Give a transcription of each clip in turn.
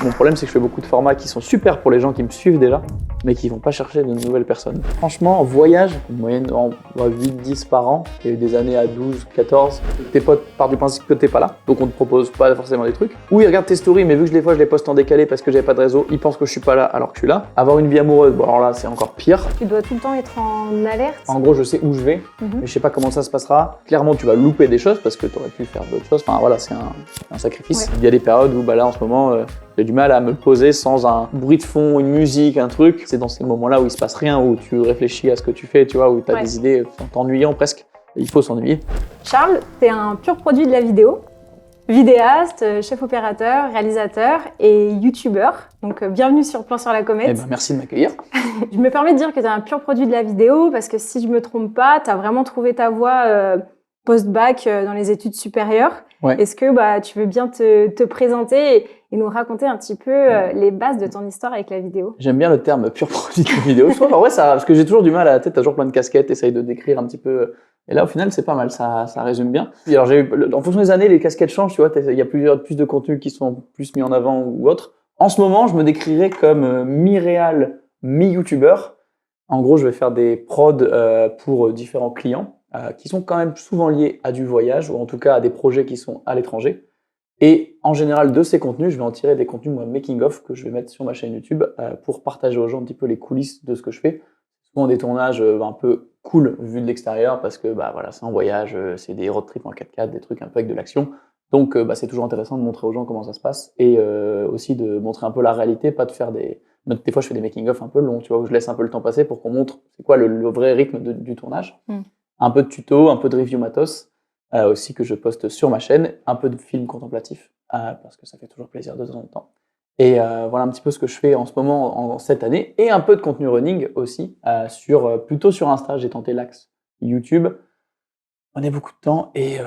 Mon problème, c'est que je fais beaucoup de formats qui sont super pour les gens qui me suivent déjà, mais qui vont pas chercher de nouvelles personnes. Franchement, en voyage, une moyenne en 8-10 par an, il y a eu des années à 12, 14. Tes potes partent du principe que t'es pas là, donc on te propose pas forcément des trucs. Ou ils regardent tes stories, mais vu que des fois je les poste en décalé parce que j'avais pas de réseau, ils pensent que je suis pas là alors que je suis là. Avoir une vie amoureuse, bon alors là c'est encore pire. Tu dois tout le temps être en alerte. En gros, je sais où je vais, mais je sais pas comment ça se passera. Clairement, tu vas louper des choses parce que tu aurais pu faire d'autres choses. Enfin voilà, c'est un sacrifice. Ouais. Il y a des périodes où là en ce moment, j'ai du mal à me poser sans un bruit de fond, une musique, un truc. C'est dans ces moments-là où il se passe rien, où tu réfléchis à ce que tu fais, tu vois, où tu as des idées en t'ennuyant presque. Il faut s'ennuyer. Charles, tu es un pur produit de la vidéo. Vidéaste, chef opérateur, réalisateur et youtubeur. Donc bienvenue sur Plan sur la Comète. Eh ben, merci de m'accueillir. Je me permets de dire que tu es un pur produit de la vidéo parce que si je me trompe pas, tu as vraiment trouvé ta voie post-bac dans les études supérieures. Ouais. Est-ce que tu veux bien te présenter et nous raconter un petit peu les bases de ton histoire avec la vidéo? J'aime bien le terme pur produit de la vidéo. Je trouve en vrai ça, parce que j'ai toujours du mal à la tête, t'as toujours plein de casquettes, essaye de décrire un petit peu. Et là, au final, c'est pas mal, ça résume bien. Et alors, en fonction des années, les casquettes changent, tu vois, il y a plus de contenus qui sont plus mis en avant ou autres. En ce moment, je me décrirais comme mi-réal, mi-youtubeur. En gros, je vais faire des prods pour différents clients qui sont quand même souvent liés à du voyage ou en tout cas à des projets qui sont à l'étranger. Et en général, de ces contenus, je vais en tirer des contenus making-of que je vais mettre sur ma chaîne YouTube pour partager aux gens un petit peu les coulisses de ce que je fais. Souvent des tournages un peu cool vu de l'extérieur parce que voilà, c'est un voyage, c'est des road trips en 4x4, des trucs un peu avec de l'action. Donc c'est toujours intéressant de montrer aux gens comment ça se passe et aussi de montrer un peu la réalité, pas de faire des fois je fais des making-of un peu longs, tu vois, où je laisse un peu le temps passer pour qu'on montre c'est quoi le vrai rythme du tournage. Un peu de tuto, un peu de review matos aussi que je poste sur ma chaîne, un peu de film contemplatif parce que ça fait toujours plaisir de temps en temps. Et voilà un petit peu ce que je fais en ce moment en cette année et un peu de contenu running aussi plutôt sur Insta. J'ai tenté l'axe YouTube. On a beaucoup de temps et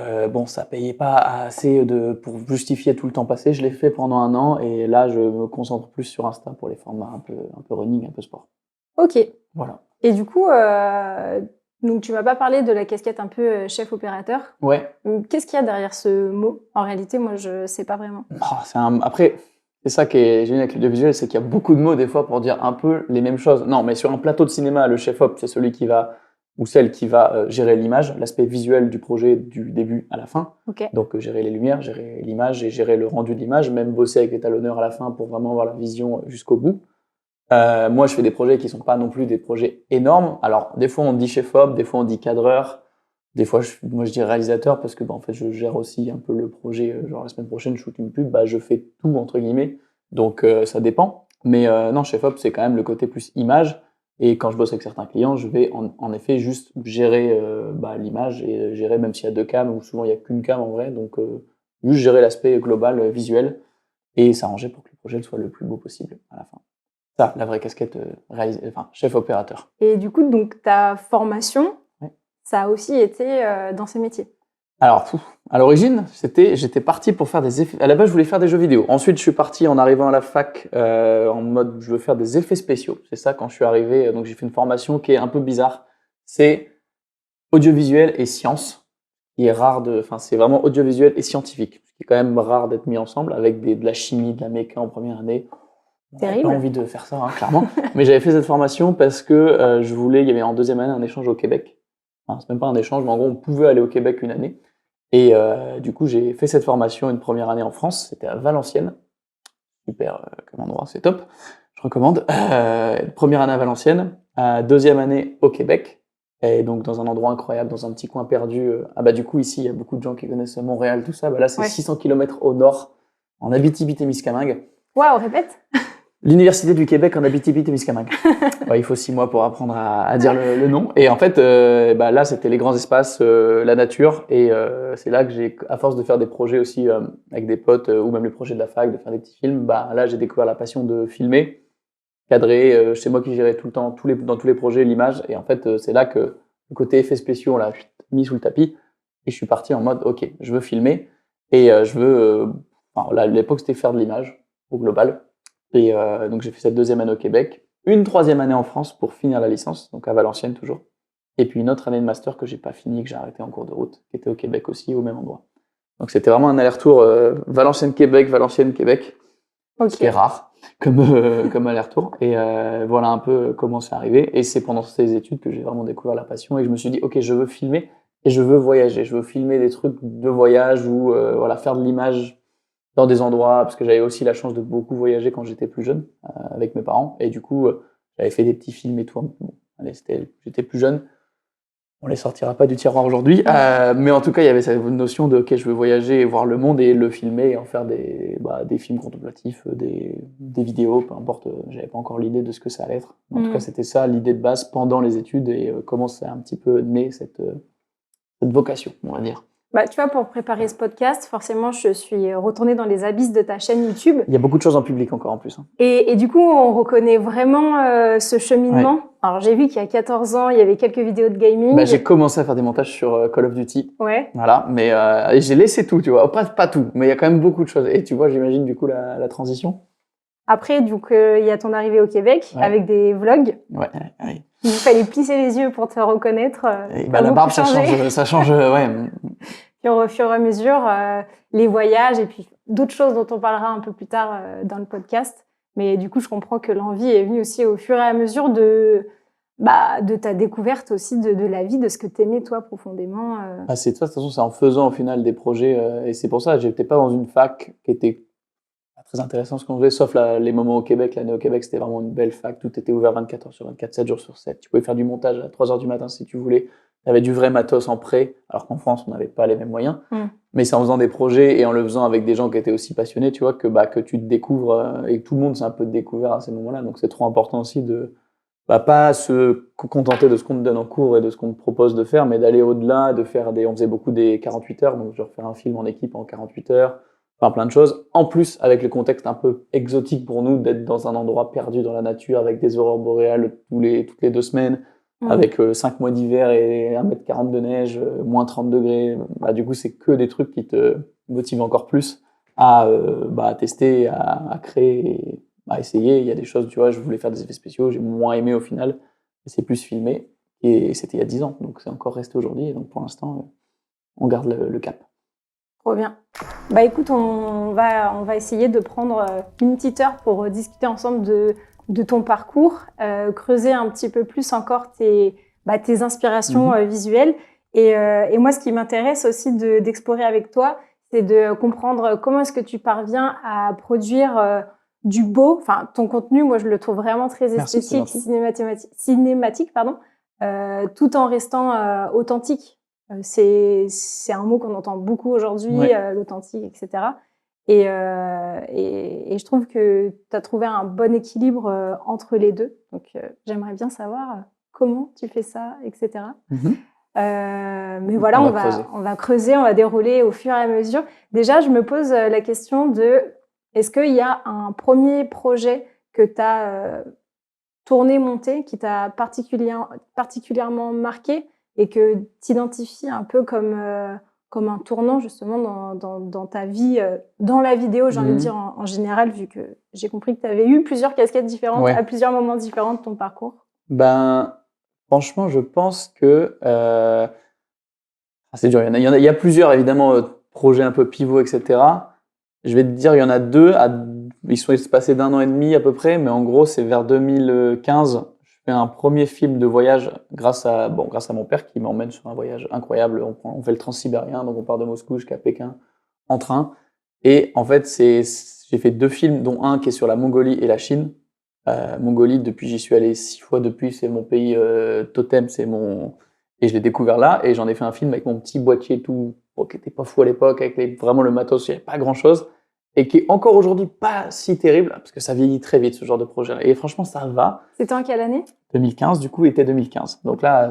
ça payait pas assez pour justifier tout le temps passé. Je l'ai fait pendant 1 an et là je me concentre plus sur Insta pour les formats un peu running, un peu sport. Ok. Voilà. Et du coup, donc tu m'as pas parlé de la casquette un peu chef opérateur. Ouais. Qu'est-ce qu'il y a derrière ce mot? En réalité, moi je sais pas vraiment. Après, c'est ça qui est génial avec l'audiovisuel, c'est qu'il y a beaucoup de mots des fois pour dire un peu les mêmes choses. Non, mais sur un plateau de cinéma, le chef-op, c'est celui qui va ou celle qui va gérer l'image, l'aspect visuel du projet du début à la fin. Okay. Donc gérer les lumières, gérer l'image et gérer le rendu de l'image, même bosser avec l'étalonneur à la fin pour vraiment avoir la vision jusqu'au bout. Moi, je fais des projets qui sont pas non plus des projets énormes. Alors, des fois, on dit chef-op, des fois, on dit cadreur. Des fois, moi, je dis réalisateur parce que, en fait, je gère aussi un peu le projet. Genre, la semaine prochaine, je shoot une pub, je fais tout, entre guillemets. Donc, ça dépend. Mais non, chef-op, c'est quand même le côté plus image. Et quand je bosse avec certains clients, je vais en effet juste gérer l'image et gérer, même s'il y a 2 cams, ou souvent il y a qu'une cam en vrai. Donc, juste gérer l'aspect global, visuel et s'arranger pour que le projet soit le plus beau possible à la fin. Ça, la vraie casquette chef opérateur. Et du coup, donc ta formation, ça a aussi été dans ces métiers. Alors, à l'origine, j'étais parti pour faire des effets. À la base, je voulais faire des jeux vidéo. Ensuite, je suis parti en arrivant à la fac en mode je veux faire des effets spéciaux. C'est ça quand je suis arrivé. Donc, j'ai fait une formation qui est un peu bizarre. C'est audiovisuel et sciences, qui est rare c'est vraiment audiovisuel et scientifique, ce qui est quand même rare d'être mis ensemble avec de la chimie, de la méca en première année. J'avais pas envie de faire ça, clairement. Mais j'avais fait cette formation parce que il y avait en 2e année un échange au Québec. Enfin, c'est même pas un échange, mais en gros, on pouvait aller au Québec une année. Et du coup, j'ai fait cette formation une première année en France. C'était à Valenciennes. Super comme endroit, c'est top. Je recommande. Première année à Valenciennes. 2e année au Québec. Et donc, dans un endroit incroyable, dans un petit coin perdu. Du coup, ici, il y a beaucoup de gens qui connaissent Montréal, tout ça. Là, c'est 600 km au nord, en Abitibi-Témiscamingue. Waouh, répète. L'Université du Québec en Abitibi-Témiscamingue. Il faut 6 mois pour apprendre à dire le nom. Et en fait, là, c'était les grands espaces, la nature. Et c'est là que à force de faire des projets aussi avec des potes, ou même les projets de la fac, de faire des petits films, là, j'ai découvert la passion de filmer, cadrer. C'est moi qui gérais tout le temps, dans tous les projets, l'image. Et en fait, c'est là que le côté effets spéciaux, on l'a mis sous le tapis. Et je suis parti en mode, OK, je veux filmer. Et je veux... à l'époque, c'était faire de l'image, au global. Et donc j'ai fait cette 2e année au Québec, une 3e année en France pour finir la licence, donc à Valenciennes toujours, et puis une autre année de master que j'ai pas fini, que j'ai arrêté en cours de route, qui était au Québec aussi, au même endroit. Donc c'était vraiment un aller-retour Valenciennes-Québec, Valenciennes-Québec. Ok. ce qui est rare comme aller-retour. Et voilà un peu comment c'est arrivé. Et c'est pendant ces études que j'ai vraiment découvert la passion et je me suis dit, ok, je veux filmer et je veux voyager. Je veux filmer des trucs de voyage ou voilà, faire de l'image dans des endroits, parce que j'avais aussi la chance de beaucoup voyager quand j'étais plus jeune avec mes parents. Et du coup, j'avais fait des petits films et tout. Bon, allez, j'étais plus jeune. On les sortira pas du tiroir aujourd'hui, mais en tout cas, il y avait cette notion de ok, je veux voyager et voir le monde et le filmer et en faire des films contemplatifs, des vidéos, peu importe. J'avais pas encore l'idée de ce que ça allait être. En tout cas, c'était ça l'idée de base pendant les études et comment c'est un petit peu né cette vocation, on va dire. Bah, tu vois, pour préparer ce podcast, forcément, je suis retournée dans les abysses de ta chaîne YouTube. Il y a beaucoup de choses en public encore en plus. Hein. Et du coup, on reconnaît vraiment ce cheminement. Ouais. Alors, j'ai vu qu'il y a 14 ans, il y avait quelques vidéos de gaming. Bah, j'ai commencé à faire des montages sur Call of Duty. Ouais. Voilà, mais et j'ai laissé tout, tu vois. Pas tout, mais il y a quand même beaucoup de choses. Et tu vois, j'imagine du coup la transition. Après, donc, il y a ton arrivée au Québec avec des vlogs. Ouais. Il fallait plisser les yeux pour te reconnaître. Et bah, la barbe, ça change, ouais. Puis au fur et à mesure, les voyages et puis d'autres choses dont on parlera un peu plus tard dans le podcast. Mais du coup, je comprends que l'envie est venue aussi au fur et à mesure de ta découverte aussi de la vie, de ce que t'aimais toi profondément. C'est de toute façon, c'est en faisant au final des projets et c'est pour ça, j'étais pas dans une fac qui était très intéressant ce qu'on faisait, sauf les moments au Québec. L'année au Québec, c'était vraiment une belle fac. Tout était ouvert 24 heures sur 24, 7 jours sur 7. Tu pouvais faire du montage à 3 heures du matin si tu voulais. Tu avais du vrai matos en prêt, alors qu'en France, on n'avait pas les mêmes moyens. Mais c'est en faisant des projets et en le faisant avec des gens qui étaient aussi passionnés, tu vois, que tu te découvres et que tout le monde s'est un peu découvert à ces moments-là. Donc, c'est trop important aussi de pas se contenter de ce qu'on te donne en cours et de ce qu'on te propose de faire, mais d'aller au-delà, de faire on faisait beaucoup des 48 heures, donc genre faire un film en équipe en 48 heures. Enfin, plein de choses. En plus, avec le contexte un peu exotique pour nous, d'être dans un endroit perdu dans la nature, avec des aurores boréales toutes les 2 semaines, avec 5 mois d'hiver et 1,40 m de neige, moins 30 degrés. Du coup, c'est que des trucs qui te motivent encore plus à tester, à créer, à essayer. Il y a des choses, tu vois, je voulais faire des effets spéciaux, j'ai moins aimé au final. C'est plus filmé. Et c'était il y a 10 ans, donc c'est encore resté aujourd'hui. Et donc pour l'instant, on garde le cap. Trop bien. Bah écoute, on va essayer de prendre une petite heure pour discuter ensemble de ton parcours, creuser un petit peu plus encore tes inspirations visuelles. Et moi, ce qui m'intéresse aussi d'explorer avec toi, c'est de comprendre comment est-ce que tu parviens à produire du beau. Enfin, ton contenu, moi, je le trouve vraiment très esthétique, cinématique, tout en restant authentique. C'est un mot qu'on entend beaucoup aujourd'hui, l'authentique, etc. Et je trouve que tu as trouvé un bon équilibre entre les deux. Donc, j'aimerais bien savoir comment tu fais ça, etc. Mais voilà, on va creuser, on va dérouler au fur et à mesure. Déjà, je me pose la question de est-ce qu'il y a un premier projet que tu as tourné, monté, qui t'a particulièrement marqué et que tu identifies un peu comme un tournant justement dans ta vie, dans la vidéo, j'ai envie de dire en général, vu que j'ai compris que tu avais eu plusieurs casquettes différentes à plusieurs moments différents de ton parcours. Franchement, je pense que c'est dur. Il y a plusieurs évidemment projets un peu pivots, etc. Je vais te dire, il y en a 2. Ils sont espacés d'1 an et demi à peu près, mais en gros, c'est vers 2015. Je fais un premier film de voyage grâce à mon père qui m'emmène sur un voyage incroyable. On fait le transsibérien, donc on part de Moscou jusqu'à Pékin en train. Et en fait, j'ai fait 2 films, dont un qui est sur la Mongolie et la Chine. Mongolie, depuis, j'y suis allé 6 fois depuis. C'est mon pays totem, et je l'ai découvert là. Et j'en ai fait un film avec mon petit boîtier tout, qui était pas fou à l'époque, avec vraiment le matos, il n'y avait pas grand chose. Et qui est encore aujourd'hui pas si terrible, parce que ça vieillit très vite, ce genre de projet. Et franchement, ça va. C'était en quelle année ? 2015, du coup, était 2015. Donc là,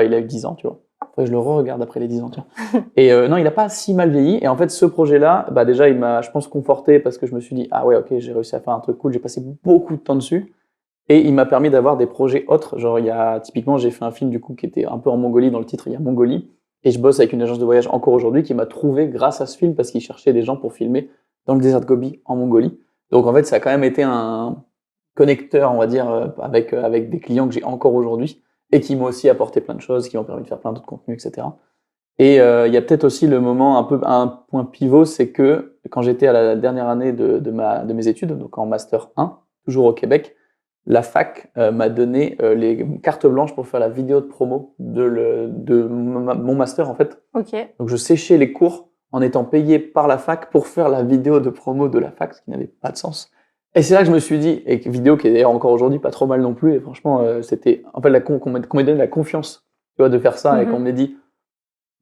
il a eu 10 ans, tu vois. Après, je le re-regarde après les 10 ans, tiens. Et non, il a pas si mal vieilli. Et en fait, ce projet-là, déjà, il m'a, je pense, conforté parce que je me suis dit, ah ouais, ok, j'ai réussi à faire un truc cool. J'ai passé beaucoup de temps dessus. Et il m'a permis d'avoir des projets autres. Genre, typiquement, j'ai fait un film, du coup, qui était un peu en Mongolie. Dans le titre, il y a Mongolie. Et je bosse avec une agence de voyage encore aujourd'hui qui m'a trouvé grâce à ce film parce qu'il cherchait des gens pour filmer dans le désert de Gobi, en Mongolie. Donc, en fait, ça a quand même été un connecteur, on va dire, avec des clients que j'ai encore aujourd'hui et qui m'ont aussi apporté plein de choses, qui m'ont permis de faire plein d'autres contenus, etc. Et il y a peut-être aussi le moment, un point pivot, c'est que quand j'étais à la dernière année de mes études, donc en Master 1, toujours au Québec, la fac m'a donné les cartes blanches pour faire la vidéo de promo de mon master, en fait. Ok. Donc, je séchais les cours en étant payé par la fac pour faire la vidéo de promo de la fac, ce qui n'avait pas de sens. Et c'est là que je me suis dit, et vidéo qui est d'ailleurs encore aujourd'hui pas trop mal non plus, et franchement, c'était en fait qu'on m'ait donné la confiance, tu vois, de faire ça, et qu'on m'ait dit,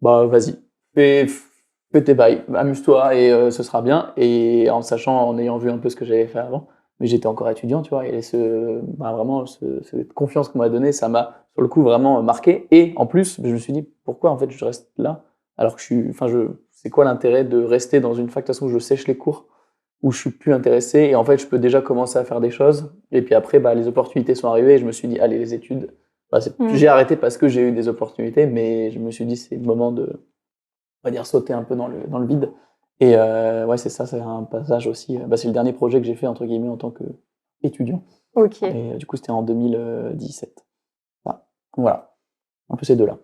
bah vas-y, fais tes bails, amuse-toi, et ce sera bien, et en sachant, en ayant vu un peu ce que j'avais fait avant, mais j'étais encore étudiant, tu vois, et vraiment, cette confiance qu'on m'a donnée, ça m'a, sur le coup, vraiment marqué, et en plus, je me suis dit, pourquoi en fait je reste là, alors que c'est quoi l'intérêt de rester dans une fac, de toute façon, où je sèche les cours, où je suis plus intéressé et en fait je peux déjà commencer à faire des choses et puis après les opportunités sont arrivées et je me suis dit allez les études j'ai arrêté parce que j'ai eu des opportunités mais je me suis dit c'est le moment de on va dire sauter un peu dans le vide et ouais c'est ça, c'est un passage aussi c'est le dernier projet que j'ai fait entre guillemets en tant que étudiant. Ok. Et du coup c'était en 2017. Voilà un peu ces deux là.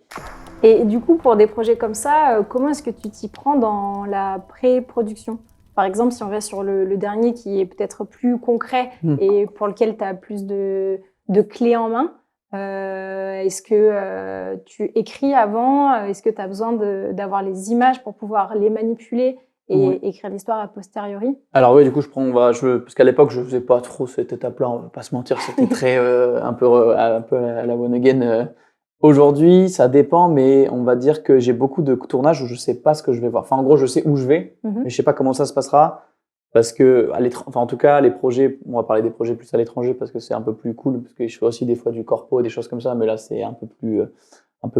Et du coup, pour des projets comme ça, comment est-ce que tu t'y prends dans la pré-production? Par exemple, si on va sur le dernier qui est peut-être plus concret et pour lequel tu as plus de clés en main, est-ce que tu écris avant? Est-ce que tu as besoin d'avoir les images pour pouvoir les manipuler et écrire l'histoire a posteriori? Alors oui, du coup, parce qu'à l'époque, je faisais pas trop cette étape-là, on va pas se mentir, c'était très un peu à la one again. Aujourd'hui, ça dépend, mais on va dire que j'ai beaucoup de tournages où je sais pas ce que je vais voir. Enfin, en gros, je sais où je vais, mais je sais pas comment ça se passera, parce que en tout cas, les projets, on va parler des projets plus à l'étranger parce que c'est un peu plus cool, parce que je fais aussi des fois du corpo, des choses comme ça, mais là, c'est un peu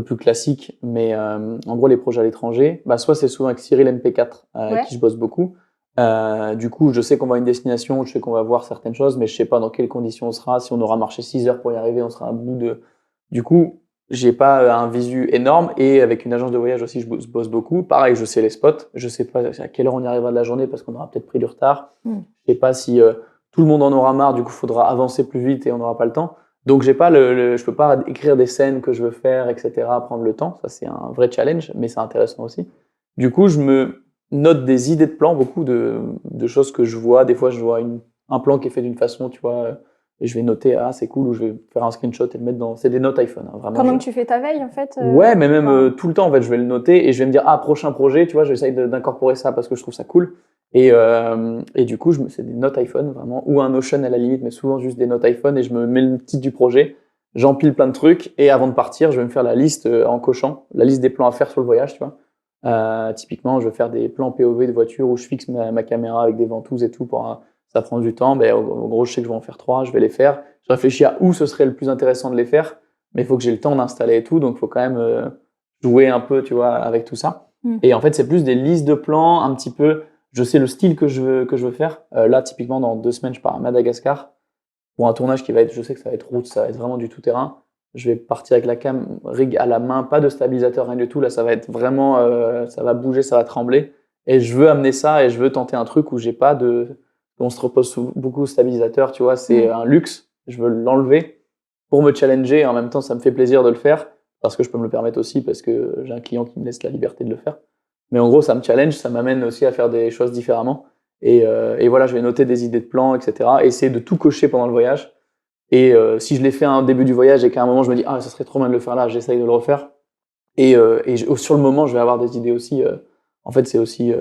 plus classique. Mais en gros, les projets à l'étranger, soit c'est souvent avec Cyril MP4, avec qui je bosse beaucoup. Du coup, je sais qu'on va à une destination, je sais qu'on va voir certaines choses, mais je sais pas dans quelles conditions on sera. Si on aura marché 6 heures pour y arriver, on sera à bout de. Du coup, j'ai pas un visu énorme et avec une agence de voyage aussi, je bosse beaucoup. Pareil, je sais les spots, je sais pas à quelle heure on y arrivera de la journée parce qu'on aura peut-être pris du retard. Je sais pas si tout le monde en aura marre, du coup, faudra avancer plus vite et on n'aura pas le temps. Donc, j'ai pas je peux pas écrire des scènes que je veux faire, etc., prendre le temps. Ça, c'est un vrai challenge, mais c'est intéressant aussi. Du coup, je me note des idées de plans, beaucoup de choses que je vois. Des fois, je vois un plan qui est fait d'une façon, tu vois, et je vais noter, c'est cool, ou je vais faire un screenshot et le mettre dans. C'est des notes iPhone, hein, vraiment. Pendant que tu fais ta veille, en fait Ouais, mais même tout le temps, en fait, je vais le noter et je vais me dire, prochain projet, tu vois, j'essaye d'incorporer ça parce que je trouve ça cool. Et du coup, c'est des notes iPhone, vraiment, ou un Notion à la limite, mais souvent juste des notes iPhone et je me mets le titre du projet, j'empile plein de trucs et avant de partir, je vais me faire la liste en cochant, la liste des plans à faire sur le voyage, tu vois. Typiquement, je vais faire des plans POV de voiture où je fixe ma caméra avec des ventouses et tout ça prend du temps. En gros, je sais que je vais en faire 3, je vais les faire. Je réfléchis à où ce serait le plus intéressant de les faire, mais il faut que j'ai le temps d'installer et tout, donc il faut quand même jouer un peu, tu vois, avec tout ça. Et en fait, c'est plus des listes de plans, un petit peu. Je sais le style que je veux faire. Là, typiquement, dans 2 semaines, je pars à Madagascar pour un tournage qui va être, je sais que ça va être route, ça va être vraiment du tout-terrain. Je vais partir avec la cam rig à la main, pas de stabilisateur, rien du tout. Là, ça va être vraiment, ça va bouger, ça va trembler. Et je veux amener ça et je veux tenter un truc où j'ai pas on se repose beaucoup de stabilisateurs, tu vois, c'est un luxe. Je veux l'enlever pour me challenger. Et en même temps, ça me fait plaisir de le faire parce que je peux me le permettre aussi parce que j'ai un client qui me laisse la liberté de le faire. Mais en gros, ça me challenge, ça m'amène aussi à faire des choses différemment. Et voilà, je vais noter des idées de plans, etc. Essayer de tout cocher pendant le voyage. Et si je l'ai fait à un début du voyage et qu'à un moment je me dis ça serait trop bien de le faire là, j'essaye de le refaire. Et sur le moment, je vais avoir des idées aussi. En fait, c'est aussi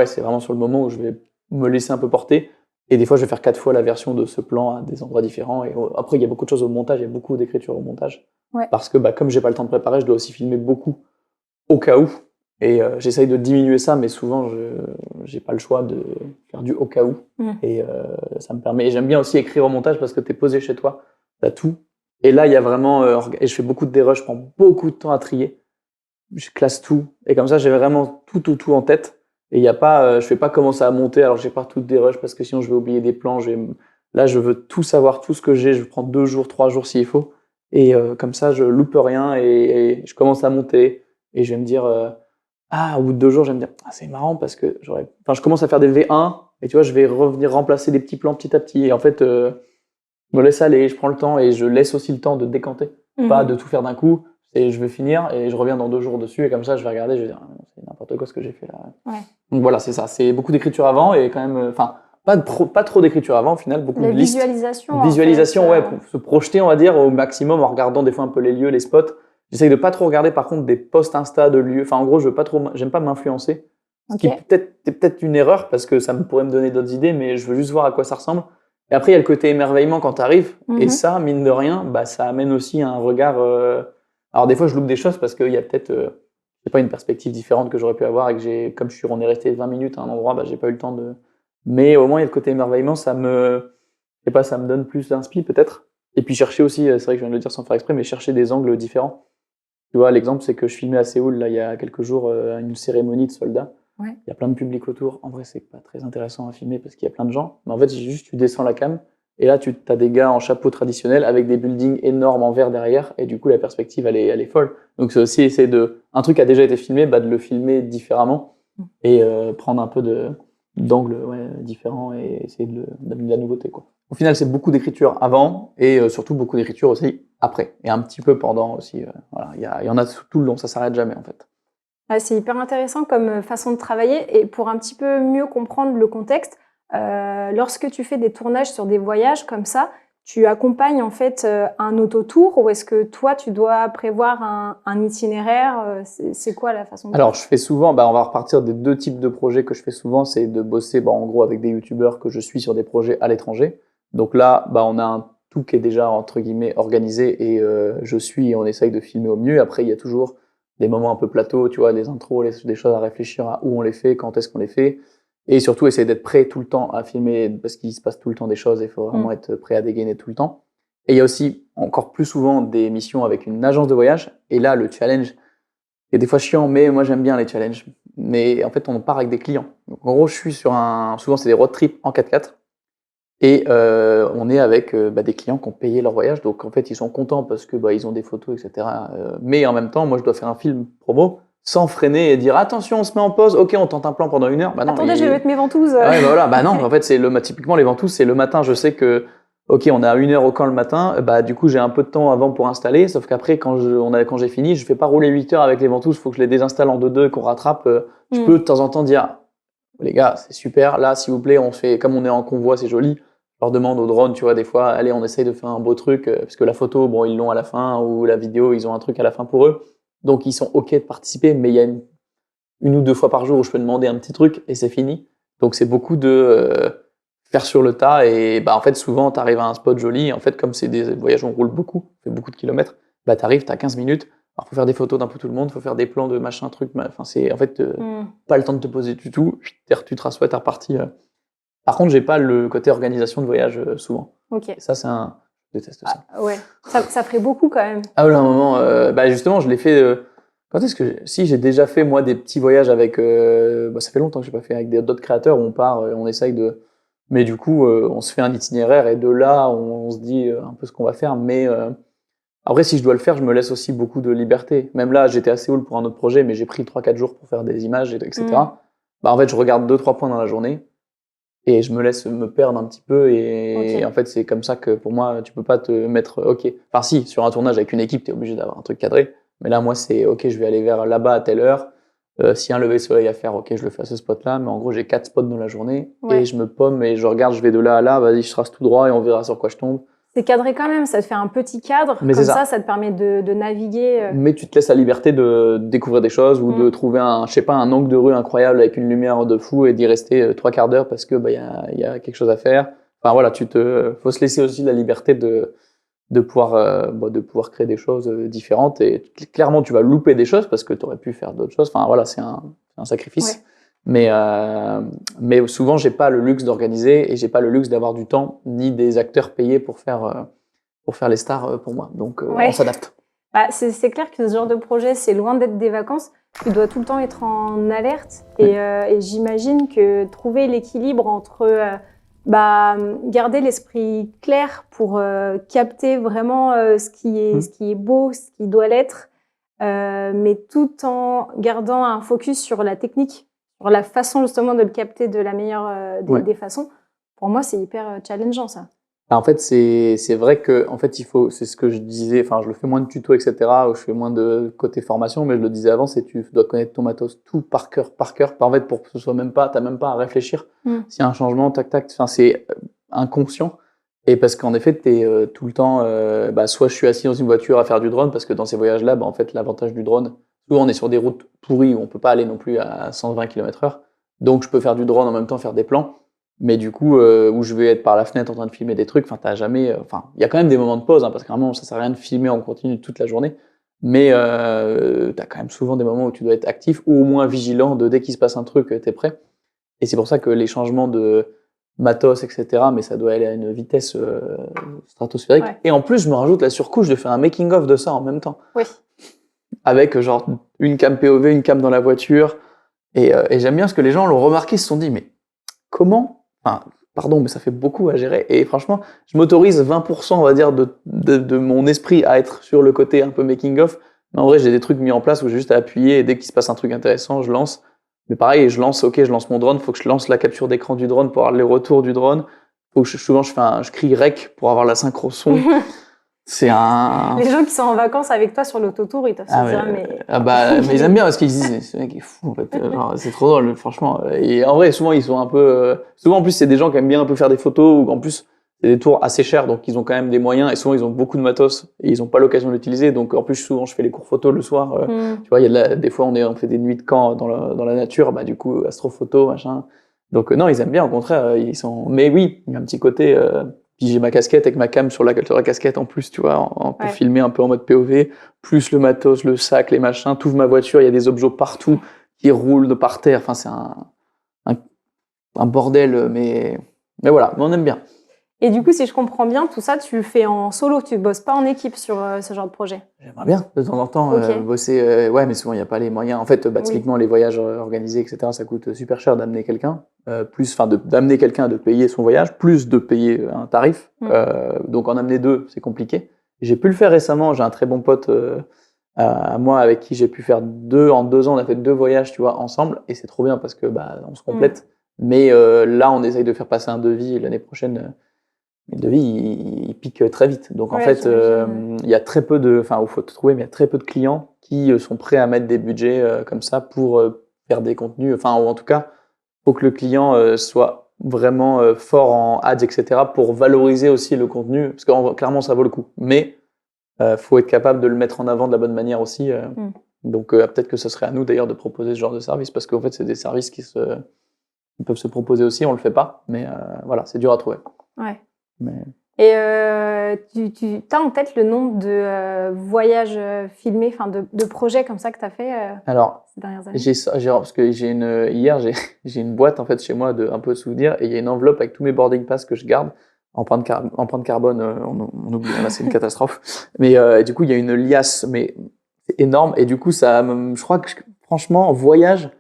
c'est vraiment sur le moment où je vais me laisser un peu porter. Et des fois, je vais faire 4 fois la version de ce plan à des endroits différents. Et après, il y a beaucoup de choses au montage, il y a beaucoup d'écriture au montage. Parce que comme j'ai pas le temps de préparer, je dois aussi filmer beaucoup au cas où. Et j'essaye de diminuer ça, mais souvent, j'ai pas le choix de faire du au cas où. Et ça me permet. Et j'aime bien aussi écrire au montage parce que t'es posé chez toi, t'as tout. Et là, il y a vraiment. Et je fais beaucoup de dérush, je prends beaucoup de temps à trier. Je classe tout. Et comme ça, j'ai vraiment tout en tête. Et il y a pas, je fais pas commencer à monter, alors j'ai pas tout dérush parce que sinon je vais oublier des plans. Là, je veux tout savoir, tout ce que j'ai. Je prends 2 jours, 3 jours s'il faut. Et comme ça, je loupe rien et je commence à monter. Et je vais me dire, au bout de 2 jours, je vais me dire, c'est marrant parce que je commence à faire des V1 et tu vois, je vais revenir remplacer des petits plans petit à petit. Et en fait, je me laisse aller, je prends le temps et je laisse aussi le temps de décanter, pas de tout faire d'un coup. Je vais finir et je reviens dans 2 jours dessus et comme ça, je vais regarder, je vais dire, ah, c'est n'importe quoi ce que j'ai fait là. Ouais. Donc voilà, c'est ça. C'est beaucoup d'écriture avant et quand même, enfin, pas trop d'écriture avant au final, beaucoup La de listes. visualisation. Visualisation, en fait, ouais, pour se projeter, on va dire, au maximum en regardant des fois un peu les lieux, les spots. J'essaye de pas trop regarder par contre des posts Insta de lieux. Enfin, en gros, j'aime pas m'influencer. Ce qui Ok. est peut-être une erreur parce que ça pourrait me donner d'autres idées, mais je veux juste voir à quoi ça ressemble. Et après, il y a le côté émerveillement quand tu arrives. Et Mhm. ça, mine de rien, bah, ça amène aussi un regard. Alors, des fois, je loupe des choses parce qu'il y a peut-être, je sais pas, une perspective différente que j'aurais pu avoir et que comme on est resté 20 minutes à un endroit, bah, j'ai pas eu le temps de. Mais au moins, il y a le côté émerveillement, je sais pas, ça me donne plus d'inspi peut-être. Et puis chercher aussi, c'est vrai que je viens de le dire sans faire exprès, mais chercher des angles différents. Tu vois, l'exemple, c'est que je filmais à Séoul, là, il y a quelques jours, une cérémonie de soldats. Ouais. Il y a plein de public autour. En vrai, c'est pas très intéressant à filmer parce qu'il y a plein de gens. Mais en fait, tu descends la cam et là, tu as des gars en chapeau traditionnel avec des buildings énormes en verre derrière. Et du coup, la perspective, elle est folle. Donc, c'est aussi essayer un truc qui a déjà été filmé, bah, de le filmer différemment et prendre un peu d'angles différents et essayer d'amener de la nouveauté, quoi. Au final, c'est beaucoup d'écriture avant et surtout beaucoup d'écriture aussi après. Et un petit peu pendant aussi. Voilà, il y en a tout le long, ça s'arrête jamais en fait. Ouais, c'est hyper intéressant comme façon de travailler. Et pour un petit peu mieux comprendre le contexte, lorsque tu fais des tournages sur des voyages comme ça, tu accompagnes en fait un autotour ou est-ce que toi, tu dois prévoir un itinéraire? C'est quoi la façon de Alors, faire? je fais souvent, bah, on va repartir des 2 types de projets que je fais souvent, c'est de bosser, bah, en gros, avec des youtubeurs que je suis sur des projets à l'étranger. Donc là, bah, on a un tout qui est déjà, entre guillemets, organisé et et on essaye de filmer au mieux. Après, il y a toujours des moments un peu plateau, tu vois, les intros, des choses à réfléchir à où on les fait, quand est-ce qu'on les fait. Et surtout, essayer d'être prêt tout le temps à filmer parce qu'il se passe tout le temps des choses et il faut vraiment être prêt à dégainer tout le temps. Et il y a aussi, encore plus souvent, des missions avec une agence de voyage. Et là, le challenge, et des fois chiant, mais moi j'aime bien les challenges. Mais en fait, on part avec des clients. Donc, en gros, je suis souvent c'est des road trips en 4x4. Et on est avec bah, des clients qui ont payé leur voyage. Donc en fait, ils sont contents parce que bah, ils ont des photos, etc. Mais en même temps, moi, je dois faire un film promo sans freiner et dire attention, on se met en pause. Ok, on tente un plan pendant 1 heure. Bah non, Attendez, je vais mettre mes ventouses. ouais, bah voilà, bah non, en fait, typiquement les ventouses, c'est le matin, je sais que, ok, on est à 1 heure au camp le matin, bah du coup, j'ai un peu de temps avant pour installer, sauf qu'après, quand j'ai fini, je fais pas rouler 8 heures avec les ventouses, faut que je les désinstalle en 2-2 et qu'on rattrape. Je peux de temps en temps dire, les gars, c'est super, là, s'il vous plaît, comme on est en convoi, c'est joli, je leur demande au drone, tu vois, des fois, allez, on essaye de faire un beau truc, parce que la photo, bon, ils l'ont à la fin, ou la vidéo, ils ont un truc à la fin pour eux. Donc, ils sont ok de participer, mais il y a une ou 2 fois par jour où je peux demander un petit truc et c'est fini. Donc c'est beaucoup de faire sur le tas et bah en fait souvent tu arrives à un spot joli et en fait comme c'est des voyages où on roule beaucoup, on fait beaucoup de kilomètres, bah tu arrives, tu as 15 minutes, alors faut faire des photos d'un peu tout le monde, faut faire des plans de machin truc, enfin c'est en fait pas le temps de te poser du tout, tu te rassois, t'es reparti. Par contre, j'ai pas le côté organisation de voyage souvent. Ok. Et ça je déteste ça. Ouais, ça ferait beaucoup quand même. Ah oui, à un moment, bah justement, je l'ai fait. Quand est-ce que si j'ai déjà fait moi des petits voyages avec, bah, ça fait longtemps que j'ai pas fait avec d'autres créateurs où on part, on essaye de, mais du coup, on se fait un itinéraire et de là, on se dit un peu ce qu'on va faire. Mais après, si je dois le faire, je me laisse aussi beaucoup de liberté. Même là, j'étais à Séoul pour un autre projet, mais j'ai pris 3-4 jours pour faire des images, etc. Bah en fait, je regarde 2-3 points dans la journée et je me laisse me perdre un petit peu et en fait c'est comme ça que pour moi tu peux pas te mettre ok, enfin si sur un tournage avec une équipe tu es obligé d'avoir un truc cadré, mais là moi c'est ok, je vais aller vers là-bas à telle heure, s'il y a un lever de soleil à faire, ok, je le fais à ce spot là, mais en gros j'ai 4 spots dans la journée et je me pomme et je regarde, je vais de là à là, vas-y je trace tout droit et on verra sur quoi je tombe. C'est cadré quand même, ça te fait un petit cadre, Mais comme c'est ça. ça te permet de naviguer. Mais tu te laisses la liberté de découvrir des choses ou de trouver je sais pas, un angle de rue incroyable avec une lumière de fou et d'y rester 3/4 d'heure parce que bah il y a quelque chose à faire. Enfin voilà, faut se laisser aussi la liberté de pouvoir créer des choses différentes et clairement tu vas louper des choses parce que tu aurais pu faire d'autres choses. Enfin voilà, c'est un sacrifice. Ouais. Mais souvent j'ai pas le luxe d'organiser et j'ai pas le luxe d'avoir du temps ni des acteurs payés pour faire les stars pour moi. Donc on s'adapte. Bah, c'est clair que ce genre de projet, c'est loin d'être des vacances. Tu dois tout le temps être en alerte. Et j'imagine que trouver l'équilibre entre garder l'esprit clair pour capter vraiment ce qui est beau, ce qui doit l'être, mais tout en gardant un focus sur la technique, sur la façon justement de le capter de la meilleure des façons. Pour moi, c'est hyper challengeant ça. En fait, c'est vrai que en fait, c'est ce que je disais, enfin, je le fais moins de tutos, etc., où je fais moins de côté formation, mais je le disais avant, c'est tu dois connaître ton matos tout par cœur, par cœur. En fait, pour que ce soit t'as même pas à réfléchir. S'il y a un changement, tac, tac, enfin, c'est inconscient. Et parce qu'en effet, t'es tout le temps, soit je suis assis dans une voiture à faire du drone, parce que dans ces voyages-là, en fait, l'avantage du drone, souvent on est sur des routes pourries où on peut pas aller non plus à 120 km/h. Donc, je peux faire du drone en même temps, faire des plans. Mais du coup, où je vais être par la fenêtre en train de filmer des trucs, enfin, t'as jamais, enfin, il y a quand même des moments de pause, hein, parce qu'à un moment, ça sert à rien de filmer en continu toute la journée. Mais t'as quand même souvent des moments où tu dois être actif ou au moins vigilant de dès qu'il se passe un truc, t'es prêt. Et c'est pour ça que les changements de matos, etc., mais ça doit aller à une vitesse stratosphérique. Ouais. Et en plus, je me rajoute la surcouche de faire un making-of de ça en même temps. Oui. Avec genre une cam POV, une cam dans la voiture. Et j'aime bien ce que les gens l'ont remarqué, ils se sont dit, mais comment, enfin, pardon, mais ça fait beaucoup à gérer. Et franchement, je m'autorise 20%, on va dire, de mon esprit à être sur le côté un peu making-of. Mais en vrai, j'ai des trucs mis en place où j'ai juste à appuyer et dès qu'il se passe un truc intéressant, je lance. Mais pareil, je lance mon drone, faut que je lance la capture d'écran du drone pour avoir les retours du drone. Faut que souvent, je crie rec pour avoir la synchro son. C'est un... Les gens qui sont en vacances avec toi sur l'autotour, ils doivent se dire, mais ils aiment bien parce qu'ils disent, ce mec est fou, en fait. Genre, c'est trop drôle, franchement. Et en vrai, souvent, ils sont un peu, souvent, en plus, c'est des gens qui aiment bien un peu faire des photos ou en plus, c'est des tours assez chers, donc ils ont quand même des moyens et souvent, ils ont beaucoup de matos et ils ont pas l'occasion de l'utiliser. Donc, en plus, souvent, je fais les cours photos le soir. Tu vois, des fois, on fait des nuits de camp dans la nature, du coup, astrophoto, machin. Donc, non, ils aiment bien, au contraire, mais oui, il y a un petit côté, puis j'ai ma casquette avec ma cam sur la casquette en plus, tu vois, pour filmer un peu en mode POV, plus le matos, le sac, les machins, t'ouvres ma voiture, il y a des objets partout qui roulent par terre, enfin c'est un bordel, mais voilà, mais on aime bien. Et du coup, si je comprends bien, tout ça, tu le fais en solo, tu bosses pas en équipe sur ce genre de projet? J'aimerais bien, de temps en temps, bosser, ouais, mais souvent il n'y a pas les moyens. En fait, typiquement, les voyages organisés, etc., ça coûte super cher d'amener quelqu'un, d'amener quelqu'un, de payer son voyage, plus de payer un tarif. Donc en amener deux, c'est compliqué. J'ai pu le faire récemment, j'ai un très bon pote à moi avec qui j'ai pu faire en 2 ans, on a fait 2 voyages, tu vois, ensemble, et c'est trop bien parce que on se complète. Mais là, on essaye de faire passer un devis l'année prochaine. Le devis, il pique très vite. Donc en fait, il y a très peu de, enfin, il faut te trouver, mais il y a très peu de clients qui sont prêts à mettre des budgets comme ça pour faire des contenus. Enfin, ou en tout cas, faut que le client soit vraiment fort en ads, etc., pour valoriser aussi le contenu, parce que clairement, ça vaut le coup. Mais faut être capable de le mettre en avant de la bonne manière aussi. Donc peut-être que ce serait à nous d'ailleurs de proposer ce genre de service, parce qu'en fait, c'est des services qui peuvent se proposer aussi. On le fait pas, mais voilà, c'est dur à trouver. Ouais. Mais... Et tu as en tête le nombre de voyages filmés, enfin de projets comme ça que tu as fait ces dernières années? Parce que hier, j'ai une boîte en fait chez moi un peu de souvenirs et il y a une enveloppe avec tous mes boarding pass que je garde. Empreinte carbone, on oublie, là c'est une catastrophe. Mais du coup, il y a une liasse, mais c'est énorme. Et du coup, je crois que franchement, en voyage,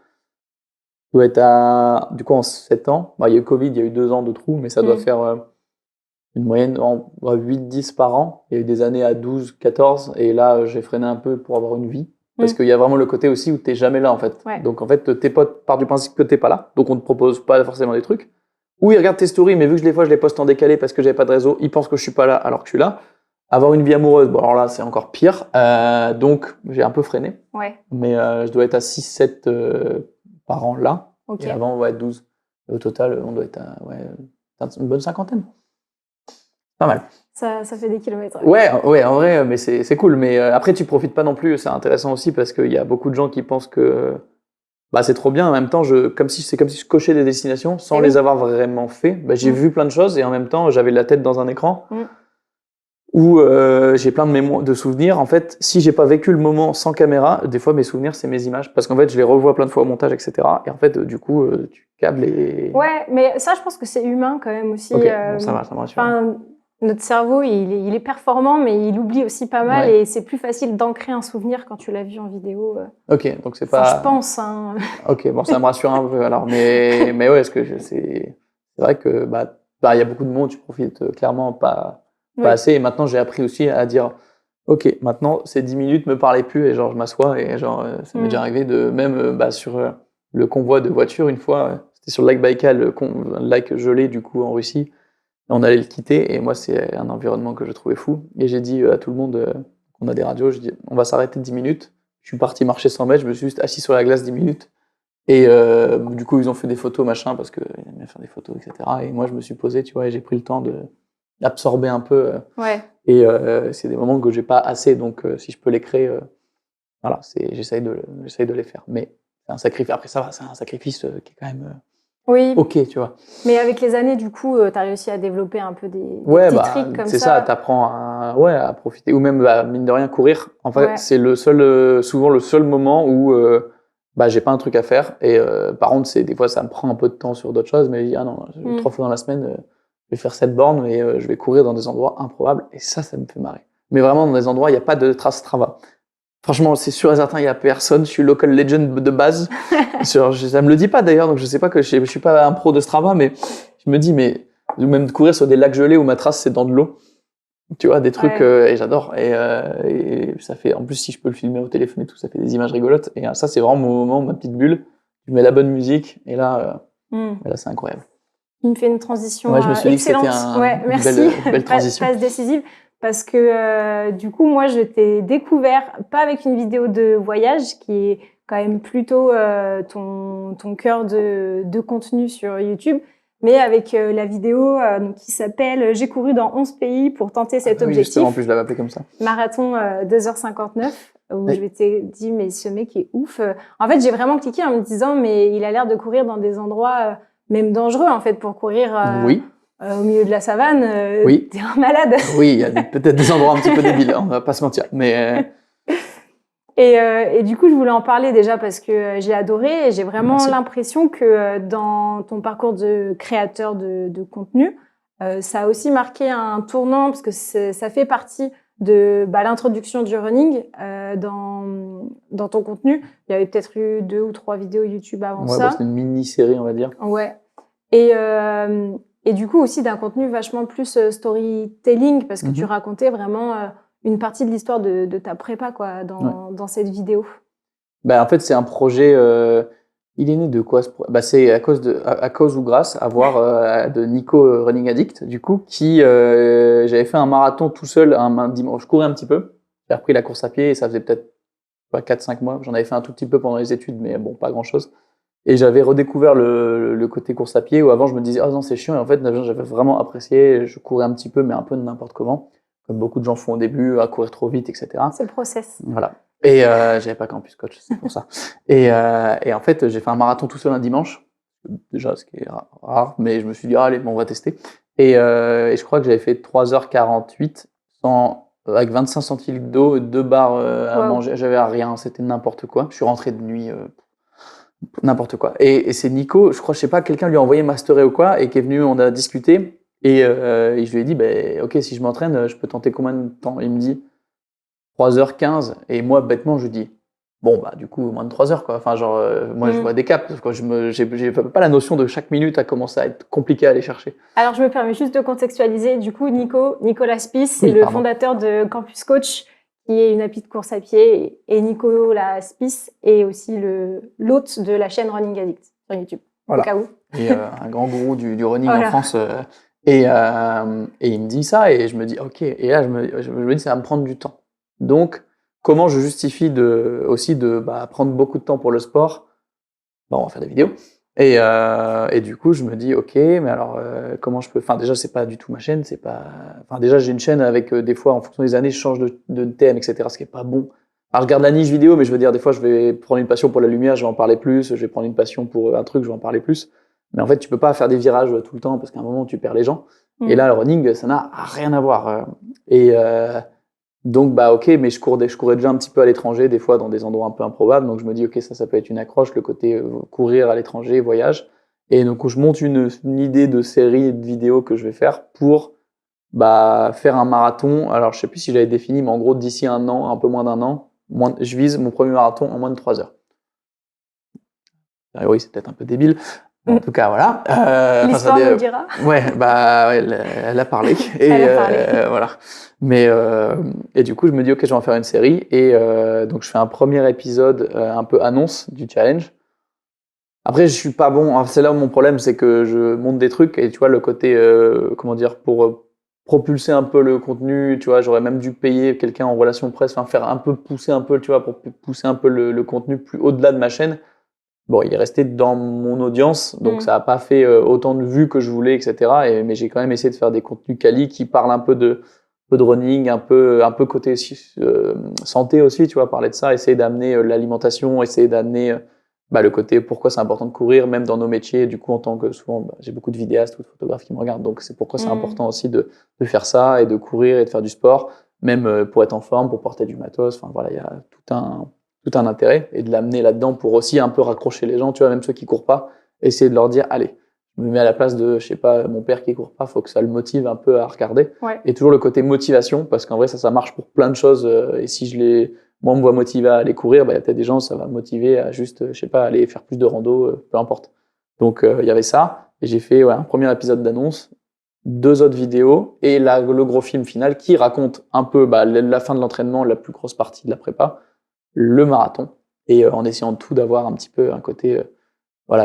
doit être du coup en 7 ans. Il y a eu Covid, il y a eu 2 ans de trou, mais ça doit faire une moyenne en 8-10 par an. Il y a eu des années à 12, 14, et là, j'ai freiné un peu pour avoir une vie. Parce qu'il y a vraiment le côté aussi où t'es jamais là, en fait. Ouais. Donc, en fait, tes potes partent du principe que t'es pas là. Donc, on te propose pas forcément des trucs. Ou ils regardent tes stories, mais vu que des fois, je les poste en décalé parce que j'avais pas de réseau, ils pensent que je suis pas là alors que je suis là. Avoir une vie amoureuse, bon, alors là, c'est encore pire. Donc, j'ai un peu freiné. Ouais. Mais je dois être à 6-7 par an là. Okay. Et avant, on va être 12. Et au total, on doit être à une bonne cinquantaine. Pas mal. Ça fait des kilomètres. Ouais, en vrai, mais c'est cool. Mais après, tu profites pas non plus. C'est intéressant aussi parce qu'il y a beaucoup de gens qui pensent que c'est trop bien. En même temps, c'est comme si je cochais des destinations sans les avoir vraiment fait. J'ai vu plein de choses et en même temps, j'avais la tête dans un écran où j'ai plein de souvenirs. En fait, si j'ai pas vécu le moment sans caméra, des fois mes souvenirs c'est mes images parce qu'en fait, je les revois plein de fois au montage, etc. Et en fait, du coup, tu câbles et. Ouais, mais ça, je pense que c'est humain quand même aussi. Okay, bon, ça me rassure. Notre cerveau, il est performant, mais il oublie aussi pas mal et c'est plus facile d'ancrer un souvenir quand tu l'as vu en vidéo. Ok, donc c'est pas. Enfin, je pense. Hein. Ok, bon, ça me rassure un peu alors. Mais ouais, parce que c'est vrai que il y a beaucoup de monde, tu profites clairement pas assez. Et maintenant, j'ai appris aussi à dire, ok, maintenant c'est 10 minutes, me parlez plus et genre je m'assois et genre ça m'est déjà arrivé de même sur le convoi de voitures une fois, c'était sur le lac Baïkal, le lac gelé du coup en Russie. On allait le quitter et moi, c'est un environnement que je trouvais fou. Et j'ai dit à tout le monde, on a des radios, je dis, on va s'arrêter 10 minutes. Je suis parti marcher 100 mètres, je me suis juste assis sur la glace 10 minutes. Et du coup, ils ont fait des photos, machin, parce qu'ils aiment bien faire des photos, etc. Et moi, je me suis posé, tu vois, et j'ai pris le temps d'absorber un peu. Ouais. Et c'est des moments que j'ai pas assez, donc si je peux les créer, voilà, j'essaye de les faire. Mais c'est un sacrifice. Après, ça va, c'est un sacrifice qui est quand même Oui, ok, tu vois. mais avec les années, du coup, tu as réussi à développer un peu des Ouais, petits tricks comme c'est ça, t'apprends à profiter. Ou même, mine de rien, courir. En fait, Ouais. c'est souvent le seul moment où j'ai pas un truc à faire. Et par contre, des fois, ça me prend un peu de temps sur d'autres choses. Mais ah non, 3 fois dans la semaine, je vais faire 7 bornes et je vais courir dans des endroits improbables. Et ça me fait marrer. Mais vraiment, dans des endroits, il n'y a pas de trace Strava. Franchement, c'est sûr et certain, il n'y a personne. Je suis local legend de base. Ça me le dit pas d'ailleurs, donc je sais pas que je suis pas un pro de Strava, mais je me dis, ou même de courir sur des lacs gelés où ma trace c'est dans de l'eau. Tu vois, des trucs, et j'adore. Et ça fait, en plus, si je peux le filmer au téléphone et tout, ça fait des images rigolotes. Et ça, c'est vraiment mon moment, ma petite bulle. Je mets la bonne musique, et là, c'est incroyable. Il me fait une transition Ouais, je me suis excellente. dit que c'était merci. Une belle transition. Passe décisive. Parce que du coup, moi, je t'ai découvert, pas avec une vidéo de voyage, qui est quand même plutôt ton cœur de contenu sur YouTube, mais avec la vidéo qui s'appelle « J'ai couru dans 11 pays pour tenter cet objectif ». Justement, en plus, je l'avais appelé comme ça. Marathon 2h59, où je m'étais dit « mais ce mec est ouf ». En fait, j'ai vraiment cliqué en me disant « mais il a l'air de courir dans des endroits même dangereux en fait pour courir ». Oui. Au milieu de la savane, oui. T'es un malade. Oui, il y a peut-être des endroits un petit peu débiles, on va pas se mentir. Mais et du coup, je voulais en parler déjà parce que j'ai adoré et j'ai vraiment l'impression que dans ton parcours de créateur de contenu, ça a aussi marqué un tournant parce que ça fait partie de l'introduction du running dans ton contenu. Il y avait peut-être eu 2 ou 3 vidéos YouTube avant ça. C'était une mini-série, on va dire. Ouais. Et du coup aussi d'un contenu vachement plus storytelling parce que tu racontais vraiment une partie de l'histoire de ta prépa quoi dans cette vidéo. En fait c'est un projet. Il est né de quoi ce projet ? C'est à cause ou grâce à voir de Nico Running Addict du coup qui j'avais fait un marathon tout seul un dimanche. Je courais un petit peu. J'ai repris la course à pied et ça faisait peut-être 4-5 mois. J'en avais fait un tout petit peu pendant les études mais bon pas grand chose. Et j'avais redécouvert le côté course à pied où avant je me disais oh non c'est chiant et en fait j'avais vraiment apprécié, je courais un petit peu mais un peu de n'importe comment comme beaucoup de gens font au début à courir trop vite etc. C'est le process. Voilà. Et j'avais pas campus coach c'est pour ça. Et en fait j'ai fait un marathon tout seul un dimanche déjà ce qui est rare mais je me suis dit allez bon on va tester et je crois que j'avais fait 3h48 avec 25 centilitres d'eau 2 barres à manger, j'avais rien, c'était n'importe quoi. Je suis rentré de nuit n'importe quoi. Et c'est Nico, je sais pas, quelqu'un lui a envoyé ma story ou quoi, et qui est venu, on a discuté, et je lui ai dit, ok, si je m'entraîne, je peux tenter combien de temps ? Il me dit 3h15, et moi, bêtement, je dis, bon, du coup, moins de 3h, quoi. Enfin, moi, je vois des caps, parce que j'ai pas la notion de chaque minute à commencer à être compliqué à aller chercher. Alors, je me permets juste de contextualiser, du coup, Nicolas Spies, c'est le fondateur de Campus Coach, qui est une appli de course à pied, et Nicolas Spies est aussi l'hôte de la chaîne Running Addict sur YouTube, au cas où. Et un grand gourou du running en France. Et il me dit ça, et je me dis, ok. Et là, je me dis, ça va me prendre du temps. Donc, comment je justifie aussi de prendre beaucoup de temps pour le sport ? On va faire des vidéos. Et du coup, je me dis, ok, mais alors, comment je peux... Enfin, déjà, c'est pas du tout ma chaîne, déjà, j'ai une chaîne avec, des fois, en fonction des années, je change de thème, etc., ce qui est pas bon. Alors, je garde la niche vidéo, mais je veux dire, des fois, je vais prendre une passion pour la lumière, je vais en parler plus, je vais prendre une passion pour un truc, je vais en parler plus. Mais en fait, tu peux pas faire des virages tout le temps, parce qu'à un moment, tu perds les gens. Et là, le running, ça n'a rien à voir. Donc, ok, mais je courais déjà un petit peu à l'étranger, des fois dans des endroits un peu improbables. Donc, je me dis, ok, ça peut être une accroche, le côté courir à l'étranger, voyage. Et donc, je monte une idée de série de vidéos que je vais faire pour faire un marathon. Alors, je sais plus si j'avais défini, mais en gros, d'ici un an, un peu moins d'un an, je vise mon premier marathon en moins de 3 heures. Oui, c'est peut-être un peu débile. En tout cas, voilà. L'histoire nous dira. Ouais, elle a parlé. Elle a parlé. Voilà. Mais et du coup, je me dis ok, je vais en faire une série. Et donc, je fais un premier épisode, un peu annonce du challenge. Après, je suis pas bon. C'est là où mon problème, c'est que je monte des trucs et tu vois, le côté, comment dire, pour propulser un peu le contenu, tu vois, j'aurais même dû payer quelqu'un en relation presse, enfin, faire un peu, pousser un peu, tu vois, pour pousser un peu le contenu plus au-delà de ma chaîne. Bon, il est resté dans mon audience, donc ça a pas fait autant de vues que je voulais, etc. Mais j'ai quand même essayé de faire des contenus quali qui parlent un peu de running, un peu côté santé aussi, tu vois, parler de ça, essayer d'amener l'alimentation, essayer d'amener le côté pourquoi c'est important de courir, même dans nos métiers. Du coup, en tant que souvent, j'ai beaucoup de vidéastes ou de photographes qui me regardent, donc c'est pourquoi c'est important aussi de faire ça et de courir et de faire du sport, même pour être en forme, pour porter du matos. Enfin voilà, il y a tout un intérêt et de l'amener là-dedans pour aussi un peu raccrocher les gens, tu vois, même ceux qui courent pas, essayer de leur dire, allez, je me mets à la place de, je sais pas, mon père qui court pas, faut que ça le motive un peu à regarder. Ouais. Et toujours le côté motivation, parce qu'en vrai, ça marche pour plein de choses. Et si moi, on me voit motivé à aller courir, il y a peut-être des gens, ça va me motiver à juste, je sais pas, aller faire plus de rando, peu importe. Donc, il y avait ça. Et j'ai fait un premier épisode d'annonce, 2 autres vidéos et le gros film final qui raconte un peu la fin de l'entraînement, la plus grosse partie de la prépa, le marathon, et en essayant tout d'avoir un petit peu un côté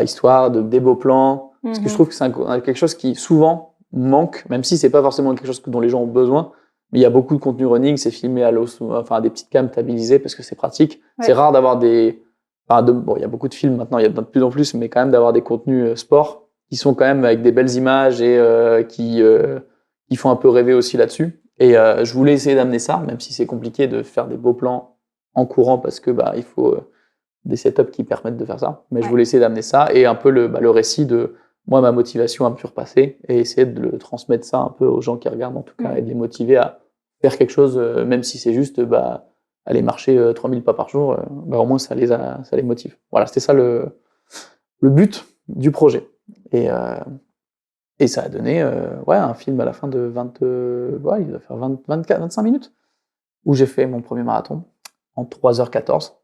histoire des beaux plans, parce que je trouve que c'est quelque chose qui souvent manque, même si c'est pas forcément quelque chose dont les gens ont besoin, mais il y a beaucoup de contenu running, c'est filmé à des petites cams stabilisées parce que c'est pratique. Ouais. C'est rare d'avoir il y a beaucoup de films maintenant, il y a de plus en plus, mais quand même d'avoir des contenus sport qui sont quand même avec des belles images et qui font un peu rêver aussi là-dessus. Et je voulais essayer d'amener ça, même si c'est compliqué de faire des beaux plans en courant parce que il faut des setups qui permettent de faire ça. Mais je voulais essayer d'amener ça et un peu le récit de moi, ma motivation à me surpasser et essayer de le transmettre ça un peu aux gens qui regardent en tout cas et de les motiver à faire quelque chose, même si c'est juste aller marcher 3000 pas par jour, au moins ça les motive. Voilà, c'était ça le but du projet. Et ça a donné un film à la fin de il va faire 25 minutes où j'ai fait mon premier marathon en 3h14,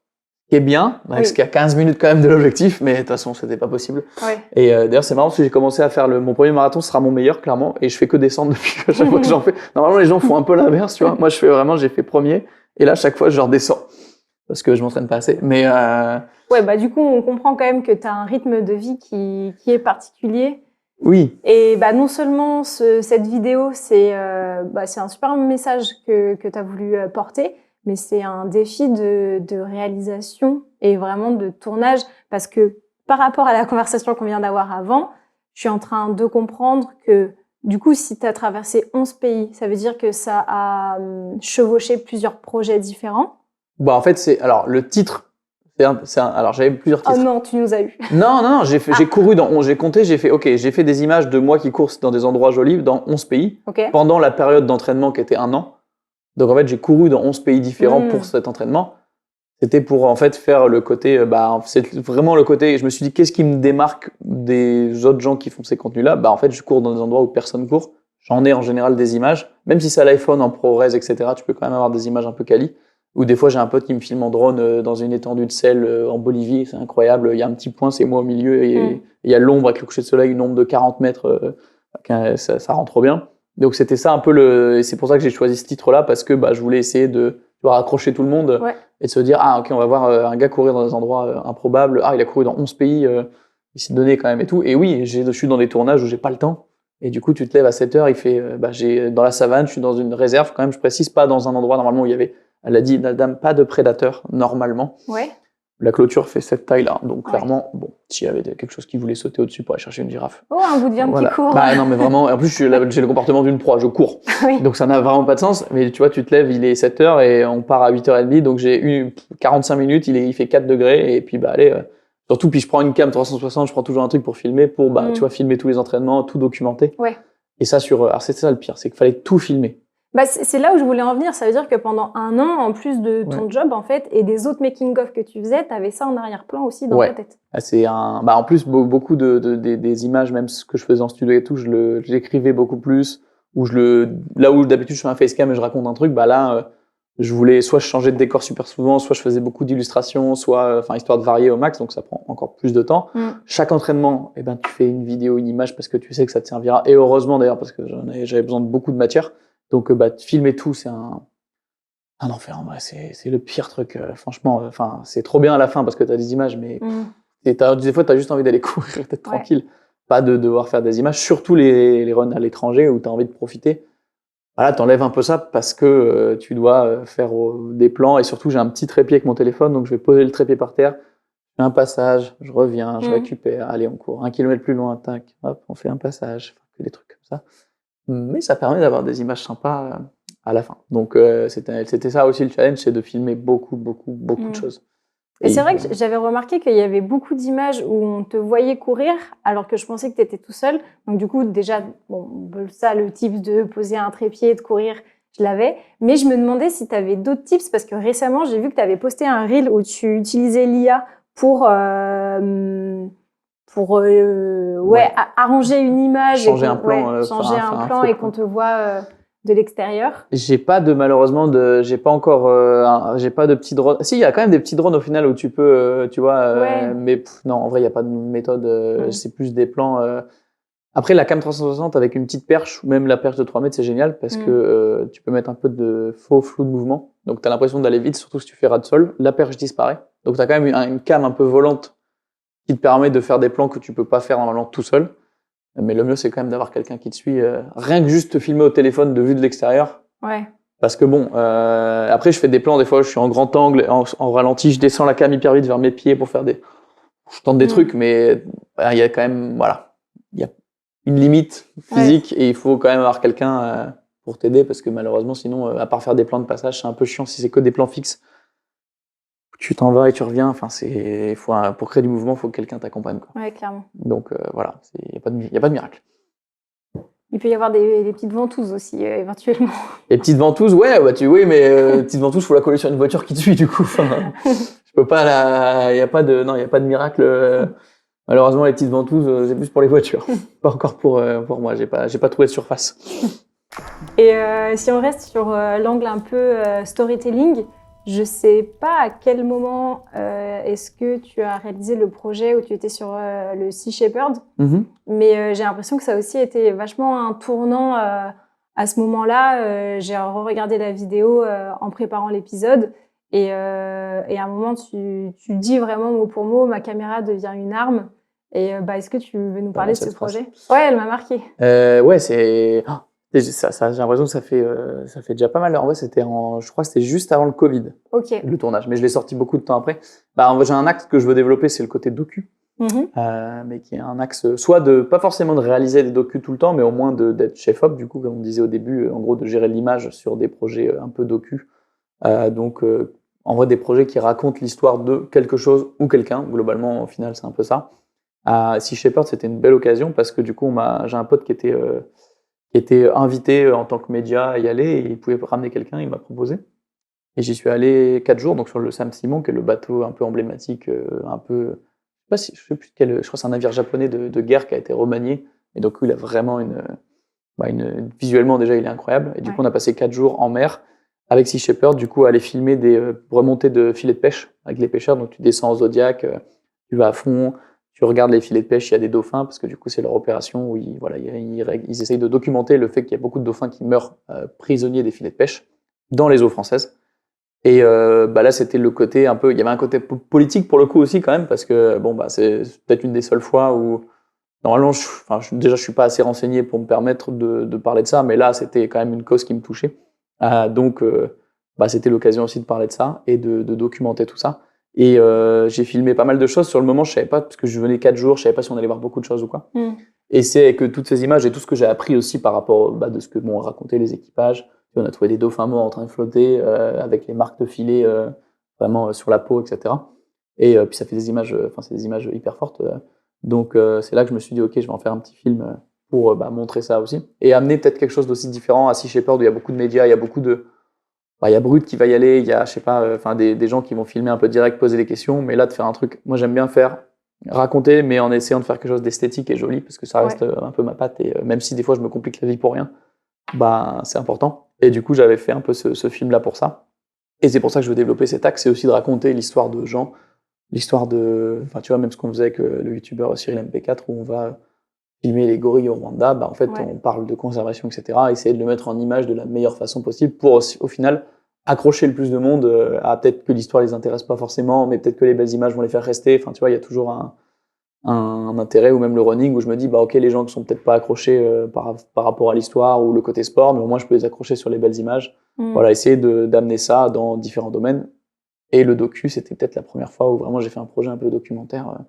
qui est bien, parce qu'il y a 15 minutes quand même de l'objectif, mais de toute façon, c'était pas possible. Ouais. Et d'ailleurs, c'est marrant parce que j'ai commencé à faire mon premier marathon, ce sera mon meilleur, clairement, et je fais que descendre depuis que chaque fois que j'en fais. Normalement, les gens font un peu l'inverse, tu vois. Moi, j'ai fait premier, et là, chaque fois, je redescends, parce que je m'entraîne pas assez. Mais ouais, du coup, on comprend quand même que tu as un rythme de vie qui est particulier. Oui. Et non seulement cette vidéo, c'est un super message que tu as voulu porter, mais c'est un défi de réalisation et vraiment de tournage, parce que par rapport à la conversation qu'on vient d'avoir avant, je suis en train de comprendre que du coup, si tu as traversé 11 pays, ça veut dire que ça a chevauché plusieurs projets différents. En fait, alors le titre, alors j'avais plusieurs titres. Oh non, tu nous as eu. Non, j'ai couru j'ai compté, j'ai fait des images de moi qui cours dans des endroits jolis dans 11 pays pendant la période d'entraînement qui était 1 an. Donc en fait, j'ai couru dans 11 pays différents pour cet entraînement. C'était pour en fait faire le côté, c'est vraiment le côté, je me suis dit qu'est-ce qui me démarque des autres gens qui font ces contenus-là. En fait, je cours dans des endroits où personne court. J'en ai en général des images, même si c'est à l'iPhone, en ProRes, etc. Tu peux quand même avoir des images un peu quali. Ou des fois, j'ai un pote qui me filme en drone dans une étendue de sel en Bolivie, c'est incroyable. Il y a un petit point, c'est moi au milieu, et il y a l'ombre avec le coucher de soleil, une ombre de 40 mètres, ça rend trop bien. Donc c'était ça un peu et c'est pour ça que j'ai choisi ce titre-là, parce que je voulais essayer de raccrocher tout le monde et de se dire ok, on va voir un gars courir dans des endroits improbables. Il a couru dans 11 pays, il s'est donné quand même et tout. Et oui, je suis dans des tournages où j'ai pas le temps. Et du coup, tu te lèves à 7h, il fait j'ai dans la savane, je suis dans une réserve quand même, je précise, pas dans un endroit normalement où il y avait, elle a dit la dame, pas de prédateurs normalement. Ouais. La clôture fait cette taille-là, donc clairement, s'il y avait quelque chose qui voulait sauter au-dessus pour aller chercher une girafe. Oh, un bout de viande qui court. Non, mais vraiment, en plus, j'ai le comportement d'une proie, je cours. Oui. Donc ça n'a vraiment pas de sens. Mais tu vois, tu te lèves, il est 7h et on part à 8h30, donc j'ai eu 45 minutes, il fait 4 degrés, et puis allez, surtout, puis je prends une cam 360, je prends toujours un truc pour filmer, tu vois, filmer tous les entraînements, tout documenter. Ouais. Et ça alors c'était ça le pire, c'est qu'il fallait tout filmer. C'est là où je voulais en venir. Ça veut dire que pendant 1 an, en plus de ton job, en fait, et des autres making-of que tu faisais, t'avais ça en arrière-plan aussi dans ta tête. C'est en plus, beaucoup des images, même ce que je faisais en studio et tout, j'écrivais beaucoup plus, là où d'habitude je fais un facecam et je raconte un truc, là, je voulais, soit je changeais de décor super souvent, soit je faisais beaucoup d'illustrations, soit, histoire de varier au max, donc ça prend encore plus de temps. Chaque entraînement, tu fais une vidéo, une image parce que tu sais que ça te servira, et heureusement d'ailleurs, parce que j'avais besoin de beaucoup de matière. Donc, filmer tout, c'est un enfer. En vrai, c'est le pire truc. Franchement, c'est trop bien à la fin parce que t'as des images, mais des fois, tu as juste envie d'aller courir, d'être tranquille, pas de devoir faire des images, surtout les runs à l'étranger où tu as envie de profiter. Voilà, t'enlèves un peu ça parce que tu dois faire des plans et surtout, j'ai un petit trépied avec mon téléphone, donc je vais poser le trépied par terre, je fais un passage, je reviens, je récupère, allez, on court 1 kilomètre plus loin, tac, hop, on fait un passage, des trucs comme ça. Mais ça permet d'avoir des images sympas à la fin. Donc, c'était ça aussi le challenge, c'est de filmer beaucoup de choses. Et c'est vrai que j'avais remarqué qu'il y avait beaucoup d'images où on te voyait courir alors que je pensais que tu étais tout seul. Donc du coup, déjà, bon, ça, le tips de poser un trépied, de courir, je l'avais. Mais je me demandais si tu avais d'autres tips parce que récemment, j'ai vu que tu avais posté un reel où tu utilisais l'IA pour arranger une image. Changer un plan. Changer un plan et qu'on te voit... de l'extérieur. J'ai pas de j'ai pas de petits drones. Si, il y a quand même des petits drones au final où tu peux, tu vois, mais non, en vrai, il y a pas de méthode. C'est plus des plans. Après, la cam 360 avec une petite perche, ou même la perche de 3 mètres, c'est génial parce que tu peux mettre un peu de faux flou de mouvement. Donc, tu as l'impression d'aller vite, surtout si tu fais ras de sol. La perche disparaît. Donc, tu as quand même une cam un peu volante qui te permet de faire des plans que tu peux pas faire normalement tout seul. Mais le mieux, c'est quand même d'avoir quelqu'un qui te suit. Rien que juste te filmer au téléphone de vue de l'extérieur. Ouais. Parce que bon, après, je fais des plans, des fois, je suis en grand angle, en ralenti, je descends la cam hyper vite vers mes pieds pour faire je tente des trucs, mais il y a quand même, voilà, il y a une limite physique et il faut quand même avoir quelqu'un pour t'aider parce que malheureusement, sinon, à part faire des plans de passage, c'est un peu chiant si c'est que des plans fixes. Tu t'en vas et tu reviens. Enfin, pour créer du mouvement, il faut que quelqu'un t'accompagne, quoi. Ouais, clairement. Donc voilà, il y a pas de miracle. Il peut y avoir des petites ventouses aussi, éventuellement. Les petites ventouses, mais petites ventouses, faut la coller sur une voiture qui te suit, du coup. Enfin, je peux pas il y a pas de miracle. Malheureusement, les petites ventouses, c'est plus pour les voitures. Pas encore pour moi. J'ai pas trouvé de surface. Et si on reste sur l'angle un peu storytelling, je sais pas à quel moment est-ce que tu as réalisé le projet où tu étais sur le Sea Shepherd, mais j'ai l'impression que ça a aussi été vachement un tournant à ce moment-là. J'ai regardé la vidéo en préparant l'épisode et à un moment tu dis vraiment mot pour mot, ma caméra devient une arme. Et est-ce que tu veux nous parler de ce projet ? Ouais, elle m'a marqué. C'est... Ça, j'ai l'impression que ça fait déjà pas mal. En vrai, je crois que c'était juste avant le Covid, le tournage. Mais je l'ai sorti beaucoup de temps après. En vrai, j'ai un axe que je veux développer, c'est le côté docu. Mais qui est un axe, soit pas forcément de réaliser des docus tout le temps, mais au moins d'être chef-op, du coup, comme on disait au début, en gros, de gérer l'image sur des projets un peu docus. Donc, en vrai, des projets qui racontent l'histoire de quelque chose ou quelqu'un. Globalement, au final, c'est un peu ça. Sea Shepherd, c'était une belle occasion parce que du coup, j'ai un pote qui était invité en tant que média à y aller et il pouvait ramener quelqu'un, il m'a proposé. Et j'y suis allé 4 jours, donc sur le Sam Simon, qui est le bateau un peu emblématique, je sais plus je crois que c'est un navire japonais de guerre qui a été remanié. Et donc, il a vraiment visuellement, déjà, il est incroyable. Et du coup, on a passé 4 jours en mer avec Sea Shepherd, du coup, à aller filmer des remontées de filets de pêche avec les pêcheurs. Donc, tu descends en Zodiac, tu vas à fond, tu regardes les filets de pêche, il y a des dauphins, parce que du coup, c'est leur opération où ils essayent de documenter le fait qu'il y a beaucoup de dauphins qui meurent prisonniers des filets de pêche dans les eaux françaises. Et là, c'était le côté un peu... Il y avait un côté politique pour le coup aussi quand même, parce que c'est peut-être une des seules fois où... Normalement, déjà, je suis pas assez renseigné pour me permettre de parler de ça, mais là, c'était quand même une cause qui me touchait. Donc, c'était l'occasion aussi de parler de ça et de documenter tout ça. Et j'ai filmé pas mal de choses. Sur le moment, je savais pas, parce que je venais 4 jours, je savais pas si on allait voir beaucoup de choses ou quoi. Et c'est que toutes ces images et tout ce que j'ai appris aussi par rapport de ce que m'ont raconté les équipages. On a trouvé des dauphins morts en train de flotter avec les marques de filets vraiment sur la peau, etc. Et puis ça fait des images, c'est des images hyper fortes. Donc c'est là que je me suis dit, ok, je vais en faire un petit film pour montrer ça aussi. Et amener peut-être quelque chose d'aussi différent à Sea Shepherd où il y a beaucoup de médias, il y a beaucoup de... il y a Brut qui va y aller, il y a, je sais pas, des gens qui vont filmer un peu direct, poser des questions, mais là, de faire un truc, moi j'aime bien raconter, mais en essayant de faire quelque chose d'esthétique et joli, parce que ça reste un peu ma patte, et même si des fois je me complique la vie pour rien, c'est important. Et du coup, j'avais fait un peu ce film-là pour ça. Et c'est pour ça que je veux développer cet axe, c'est aussi de raconter l'histoire de gens, l'histoire de, tu vois, même ce qu'on faisait avec le youtubeur Cyril MP4, où on va filmer les gorilles au Rwanda, en fait, on parle de conservation, etc., essayer de le mettre en image de la meilleure façon possible pour, au final, accrocher le plus de monde à peut-être que l'histoire les intéresse pas forcément, mais peut-être que les belles images vont les faire rester. Enfin, tu vois, il y a toujours un intérêt, ou même le running où je me dis, bah ok, les gens qui sont peut-être pas accrochés par rapport à l'histoire ou le côté sport, mais au moins je peux les accrocher sur les belles images. Voilà, essayer d'amener ça dans différents domaines. Et le docu, c'était peut-être la première fois où vraiment j'ai fait un projet un peu documentaire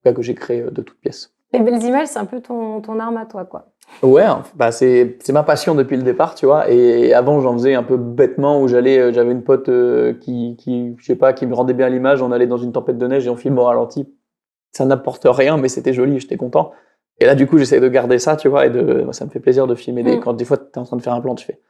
que j'ai créé de toutes pièces. Les belles images, c'est un peu ton arme à toi, quoi. Ouais, bah c'est ma passion depuis le départ, tu vois. Et avant, j'en faisais un peu bêtement où j'avais une pote qui, je sais pas, qui me rendait bien l'image. On allait dans une tempête de neige et on filme au ralenti. Ça n'apporte rien, mais c'était joli, j'étais content. Et là, du coup, j'essaie de garder ça, tu vois, ça me fait plaisir de filmer quand des fois t'es en train de faire un plan, tu fais,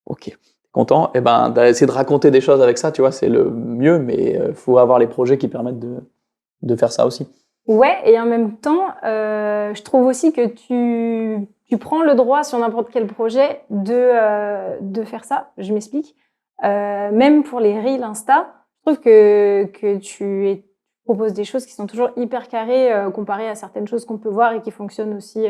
ok, t'es content. Et ben, d'essayer de raconter des choses avec ça, tu vois, c'est le mieux, mais faut avoir les projets qui permettent de faire ça aussi. Ouais, et en même temps, je trouve aussi que tu prends le droit sur n'importe quel projet de faire ça. Je m'explique. Même pour les Reels Insta, je trouve que tu proposes des choses qui sont toujours hyper carrées comparées à certaines choses qu'on peut voir et qui fonctionnent aussi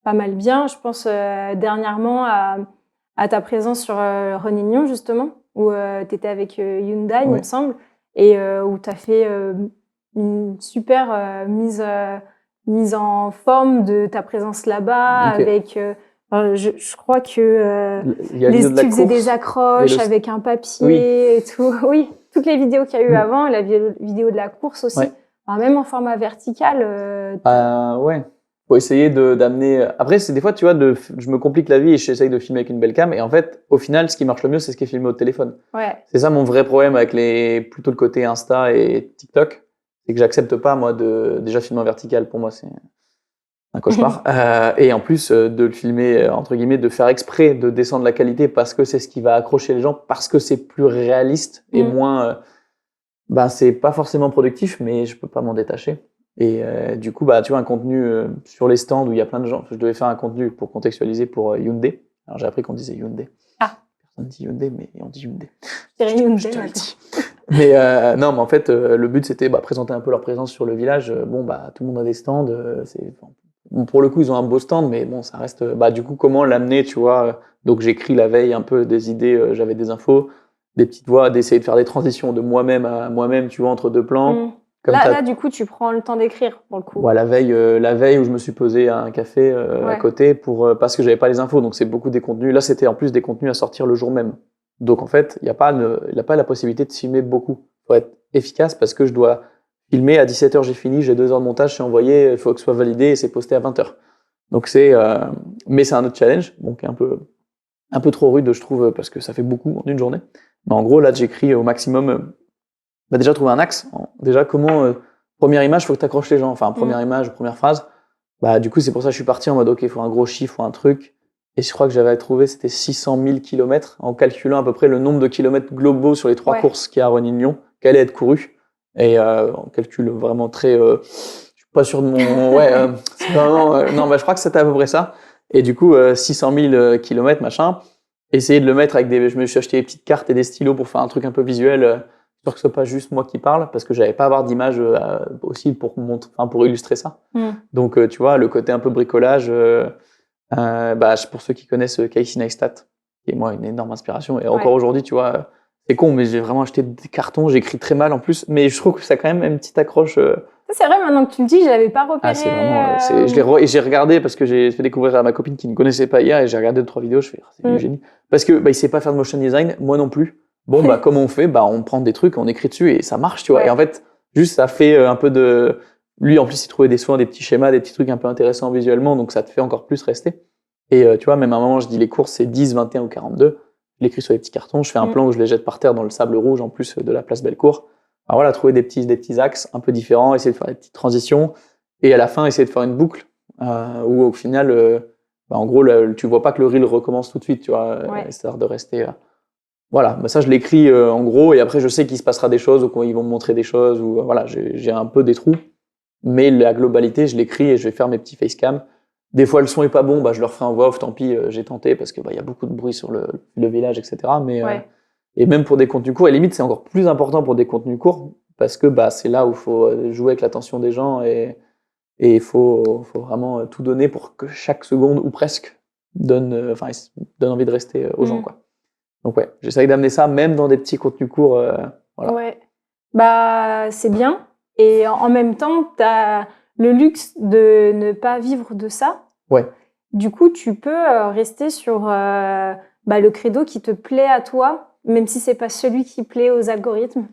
pas mal bien. Je pense dernièrement à ta présence sur Reunion, justement, où tu étais avec Hyundai, il me semble, et où tu as fait une super mise en forme de ta présence là-bas, avec... je crois que tu faisais des accroches avec un papier et tout. Oui, toutes les vidéos qu'il y a eu avant, la vidéo de la course aussi, enfin, même en format vertical. Ouais, faut essayer d'amener. Après, c'est des fois, tu vois, je me complique la vie et j'essaye de filmer avec une belle cam. Et en fait, au final, ce qui marche le mieux, c'est ce qui est filmé au téléphone. Ouais. C'est ça mon vrai problème avec plutôt le côté Insta et TikTok, c'est que j'accepte pas moi de déjà filmer en vertical. Pour moi, c'est un cauchemar. Et en plus de le filmer entre guillemets, de faire exprès de descendre la qualité parce que c'est ce qui va accrocher les gens, parce que c'est plus réaliste et moins. C'est pas forcément productif, mais je peux pas m'en détacher. Et du coup, tu vois, un contenu sur les stands où il y a plein de gens. Je devais faire un contenu pour contextualiser pour Hyundai. Alors j'ai appris qu'on disait Hyundai. Ah. Personne dit Hyundai, mais on dit Hyundai. Je te le dis. Mais non, mais en fait, le but c'était présenter un peu leur présence sur le village. Tout le monde a des stands. Pour le coup, ils ont un beau stand, mais bon, ça reste. Du coup, comment l'amener, tu vois. Donc j'écris la veille un peu des idées. J'avais des infos, des petites voix, d'essayer de faire des transitions de moi-même à moi-même, tu vois, entre deux plans. Là, du coup, tu prends le temps d'écrire, pour le coup. Ouais, la veille où je me suis posé à un café à côté parce que j'avais pas les infos, donc c'est beaucoup des contenus. Là, c'était en plus des contenus à sortir le jour même. Donc en fait, il n'y a pas la possibilité de filmer beaucoup. Faut être efficace parce que je dois filmer à 17h, j'ai fini, j'ai 2 heures de montage, c'est envoyé, il faut que ce soit validé et c'est posté à 20h. Donc mais c'est un autre challenge, donc un peu trop rude, je trouve, parce que ça fait beaucoup en une journée. Mais en gros, là, j'écris au maximum. Déjà trouver un axe. Déjà, comment première image, faut que tu accroches les gens. Enfin, première image, première phrase. Du coup, c'est pour ça que je suis parti en mode ok, il faut un gros chiffre, faut un truc. Et je crois que j'avais trouvé, c'était 600 000 kilomètres en calculant à peu près le nombre de kilomètres globaux sur les 3 courses qu'il y a à Reunion, qui allaient être courues. Et on calcule vraiment très. Je suis pas sûr de mon. C'est vraiment. Non, je crois que c'était à peu près ça. Et du coup, 600 000 kilomètres, machin. Essayer de le mettre avec je me suis acheté des petites cartes et des stylos pour faire un truc un peu visuel. Pour que ce soit pas juste moi qui parle, parce que j'avais pas à avoir d'image aussi pour illustrer ça. Donc tu vois, le côté un peu bricolage, pour ceux qui connaissent Casey Neistat, qui est moi une énorme inspiration, et encore aujourd'hui, tu vois, c'est con, mais j'ai vraiment acheté des cartons, j'écris très mal en plus, mais je trouve que ça a quand même une petite accroche. Ça, c'est vrai, maintenant que tu le dis, je l'avais pas repéré. C'est vraiment, j'ai regardé parce que j'ai fait découvrir à ma copine qui ne connaissait pas hier, et j'ai regardé 2-3 vidéos, je fais, c'est du génie. Parce que il sait pas faire de motion design, moi non plus. Bon, comment on fait? On prend des trucs, on écrit dessus et ça marche, tu vois. Et en fait, juste, ça fait un peu de... Lui, en plus, il trouvait des petits schémas, des petits trucs un peu intéressants visuellement, donc ça te fait encore plus rester. Et tu vois, même à un moment, je dis les courses, c'est 10, 21 ou 42. Je l'écris sur les petits cartons, je fais un plan où je les jette par terre dans le sable rouge, en plus de la place Bellecour. Alors voilà, trouver des petits axes un peu différents, essayer de faire des petites transitions. Et à la fin, essayer de faire une boucle, où au final, en gros, tu vois pas que le reel recommence tout de suite, tu vois. C'est-à-dire de rester... Voilà, ça je l'écris en gros, et après je sais qu'il se passera des choses, ou qu'ils vont me montrer des choses, ou voilà, j'ai un peu des trous, mais la globalité, je l'écris et je vais faire mes petits facecam. Des fois le son est pas bon, je le refais en voix off, tant pis, j'ai tenté, parce que y a beaucoup de bruit sur le village, etc. Mais, et même pour des contenus courts, et limite c'est encore plus important pour des contenus courts, parce que c'est là où il faut jouer avec l'attention des gens, et il faut vraiment tout donner pour que chaque seconde, ou presque, donne envie de rester aux gens, quoi. Donc ouais, j'essaye d'amener ça même dans des petits contenus courts. Voilà. Ouais. Bah, c'est bien. Et en même temps, tu as le luxe de ne pas vivre de ça. Ouais. Du coup, tu peux rester sur le credo qui te plaît à toi, même si c'est pas celui qui plaît aux algorithmes.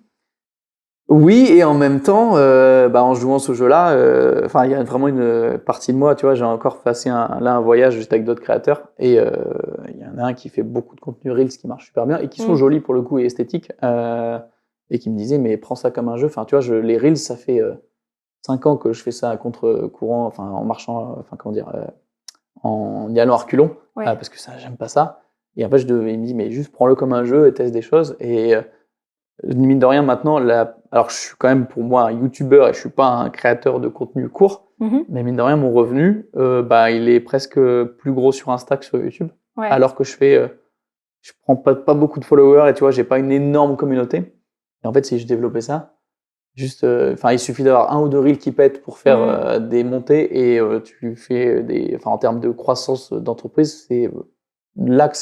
Oui, et en même temps, en jouant ce jeu-là, il y a vraiment une partie de moi, tu vois, j'ai encore passé un voyage juste avec d'autres créateurs, et il y en a un qui fait beaucoup de contenu Reels qui marche super bien, et qui sont jolis pour le coup et esthétiques, et qui me disait, mais prends ça comme un jeu, enfin, tu vois, les Reels, ça fait 5 ans que je fais ça à contre-courant, enfin, en marchant, en y allant à reculons, Ouais. parce que ça, j'aime pas ça, et en fait, il me dit, mais juste prends-le comme un jeu et teste des choses, et mine de rien, maintenant, alors je suis quand même pour moi un youtubeur et je suis pas un créateur de contenu court, mais mine de rien, mon revenu, il est presque plus gros sur Insta que sur YouTube, Ouais. alors que je prends pas beaucoup de followers et tu vois, j'ai pas une énorme communauté. Et en fait, si je développais ça, juste, il suffit d'avoir 1 ou 2 reels qui pètent pour faire des montées et tu fais en termes de croissance d'entreprise, c'est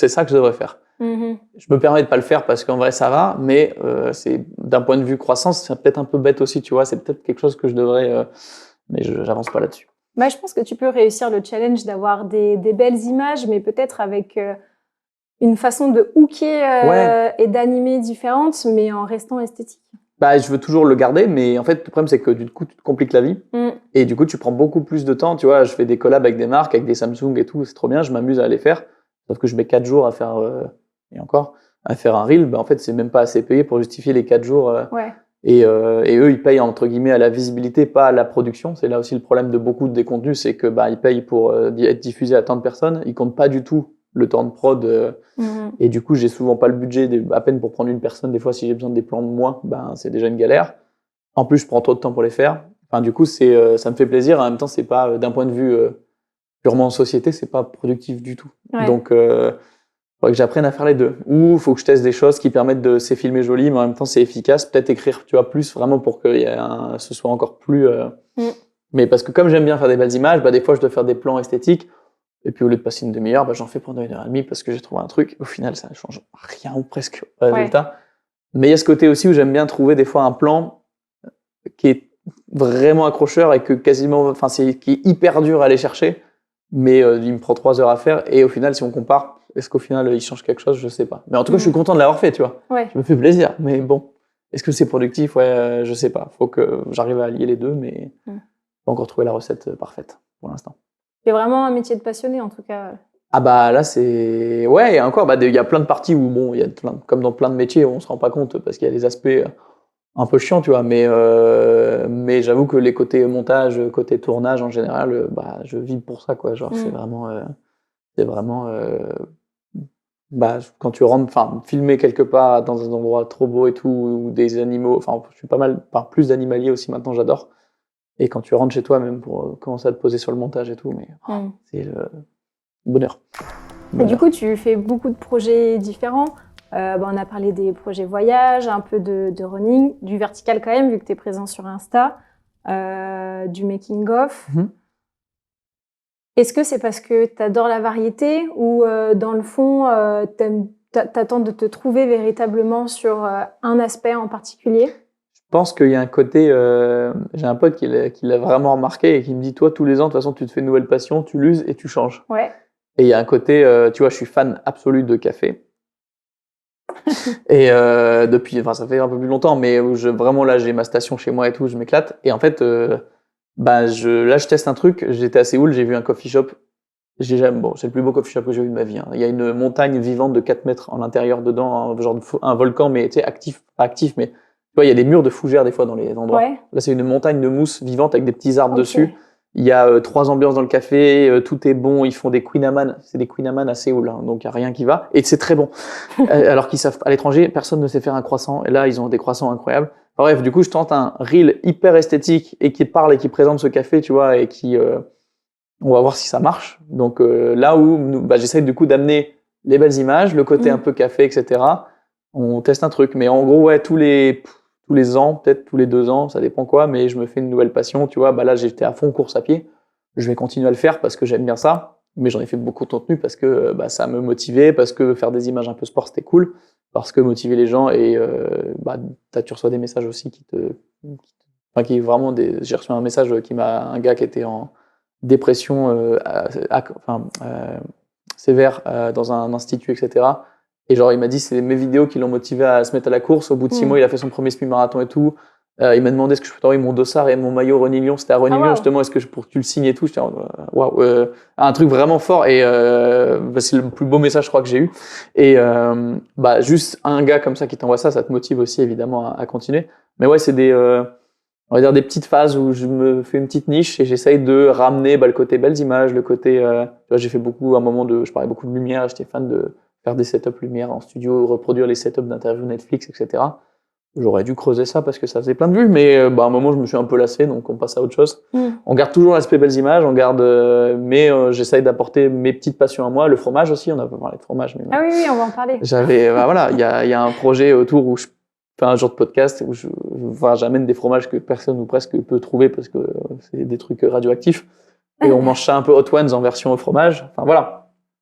ça que je devrais faire. Je me permets de pas le faire parce qu'en vrai ça va, mais c'est d'un point de vue croissance, c'est peut-être un peu bête aussi, tu vois, c'est peut-être quelque chose que je devrais, mais j'avance pas là-dessus. Bah, je pense que tu peux réussir le challenge d'avoir des belles images, mais peut-être avec une façon de hooker et d'animer différente, mais en restant esthétique. Bah, je veux toujours le garder, mais en fait, le problème c'est que du coup, tu te compliques la vie, et du coup, tu prends beaucoup plus de temps, tu vois, je fais des collabs avec des marques, avec des Samsung et tout, c'est trop bien, je m'amuse à les faire, sauf que je mets 4 jours à faire, et encore, à faire un reel, en fait, c'est même pas assez payé pour justifier les 4 jours. Ouais. Et eux, ils payent entre guillemets à la visibilité, pas à la production. C'est là aussi le problème de beaucoup des contenus, c'est que ils payent pour être diffusés à tant de personnes. Ils comptent pas du tout le temps de prod. Et du coup, j'ai souvent pas le budget, à peine pour prendre une personne. Des fois, si j'ai besoin des plans de moi, c'est déjà une galère. En plus, je prends trop de temps pour les faire. Enfin, du coup, ça me fait plaisir. En même temps, c'est pas d'un point de vue purement société, c'est pas productif du tout. Ouais. Donc faudrait que j'apprenne à faire les deux. Ou faut que je teste des choses qui permettent de c'est filmer joli, mais en même temps c'est efficace. Peut-être écrire, tu vois, plus vraiment pour que ce soit encore plus. Mais parce que comme j'aime bien faire des belles images, des fois je dois faire des plans esthétiques. Et puis au lieu de passer une demi-heure, j'en fais pendant 1h30 parce que j'ai trouvé un truc. Au final, ça ne change rien ou presque au résultat. Ouais. Mais il y a ce côté aussi où j'aime bien trouver des fois un plan qui est vraiment accrocheur et que quasiment, qui est hyper dur à aller chercher. Mais il me prend 3 heures à faire. Et au final, si on compare, est-ce qu'au final, il change quelque chose? Je sais pas. Mais en tout cas, je suis content de l'avoir fait, tu vois. Ouais. Je me fais plaisir. Mais bon, est-ce que c'est productif? Ouais, je sais pas. Faut que j'arrive à allier les deux, mais pas encore trouvé la recette parfaite pour l'instant. C'est vraiment un métier de passionné, en tout cas. Ah là, c'est... Ouais, et encore, il y a plein de parties où, bon, il y a comme dans plein de métiers, on se rend pas compte parce qu'il y a des aspects un peu chiants, tu vois. Mais j'avoue que les côtés montage, côté tournage, en général, je vis pour ça, quoi. Genre, c'est vraiment... quand tu rentres, filmer quelque part dans un endroit trop beau et tout, ou des animaux, je suis pas mal, plus d'animaliers aussi maintenant, j'adore. Et quand tu rentres chez toi, même pour commencer à te poser sur le montage et tout, mais c'est le bonheur. Et du coup, tu fais beaucoup de projets différents. On a parlé des projets voyage, un peu de running, du vertical quand même, vu que tu es présent sur Insta, du making-of. Est-ce que c'est parce que tu adores la variété ou dans le fond, t'attends de te trouver véritablement sur un aspect en particulier? Je pense qu'il y a un côté... j'ai un pote qui l'a vraiment remarqué et qui me dit, toi, tous les ans, de toute façon, tu te fais une nouvelle passion, tu l'uses et tu changes. Ouais. Et il y a un côté... tu vois, je suis fan absolu de café. Et depuis... ça fait un peu plus longtemps, mais vraiment, là, j'ai ma station chez moi et tout, je m'éclate. Et en fait... là, je teste un truc. J'étais à Séoul, j'ai vu un coffee shop. C'est le plus beau coffee shop que j'ai vu de ma vie. Il y a une montagne vivante de 4 mètres en l'intérieur dedans, genre un volcan, mais tu sais, pas actif, mais tu vois, il y a des murs de fougères des fois dans les endroits. Ouais. Là, c'est une montagne de mousse vivante avec des petits arbres dessus. Il y a 3 ambiances dans le café, tout est bon. Ils font des Queen Amman. C'est des Queen Amman à Séoul, donc il n'y a rien qui va. Et c'est très bon. Alors qu'ils savent, à l'étranger, personne ne sait faire un croissant. Et là, ils ont des croissants incroyables. Bref, du coup, je tente un reel hyper esthétique et qui parle et qui présente ce café, tu vois, et qui, on va voir si ça marche. Donc là où j'essaie du coup d'amener les belles images, le côté un peu café, etc. On teste un truc, mais en gros, ouais, tous les ans, peut-être tous les 2 ans, ça dépend quoi, mais je me fais une nouvelle passion, tu vois. Là, j'étais à fond course à pied. Je vais continuer à le faire parce que j'aime bien ça. mais j'en ai fait beaucoup de contenu parce que ça me motivait, parce que faire des images un peu sport, c'était cool, parce que motiver les gens et tu reçois des messages aussi enfin, qui vraiment j'ai reçu un message un gars qui était en dépression sévère dans un institut, etc. Et genre, il m'a dit, c'est mes vidéos qui l'ont motivé à se mettre à la course. Au bout de 6 mois, il a fait son premier semi-marathon et tout. Il m'a demandé est-ce que je peux t'envoyer mon dossard et mon maillot René Lyon. C'était à René Lyon, justement. Est-ce que pour que tu le signes et tout? J'étais waouh, un truc vraiment fort. Et c'est le plus beau message, je crois, que j'ai eu. Et juste un gars comme ça qui t'envoie ça te motive aussi, évidemment, à continuer. Mais ouais, c'est on va dire des petites phases où je me fais une petite niche et j'essaye de ramener le côté belles images, le côté. J'ai fait beaucoup, à un moment, je parlais beaucoup de lumière. J'étais fan de faire des setups lumière en studio, reproduire les setups d'interviews Netflix, etc. J'aurais dû creuser ça parce que ça faisait plein de vues, mais à un moment, je me suis un peu lassé, donc on passe à autre chose. On garde toujours l'aspect belles images, mais j'essaye d'apporter mes petites passions à moi. Le fromage aussi, on a pas parlé de fromage. Mais, ah oui, on va en parler. Voilà, il y a un projet autour où je fais un genre de podcast où j'amène des fromages que personne ou presque peut trouver parce que c'est des trucs radioactifs. Et on mange ça un peu Hot Ones en version au fromage. Enfin voilà.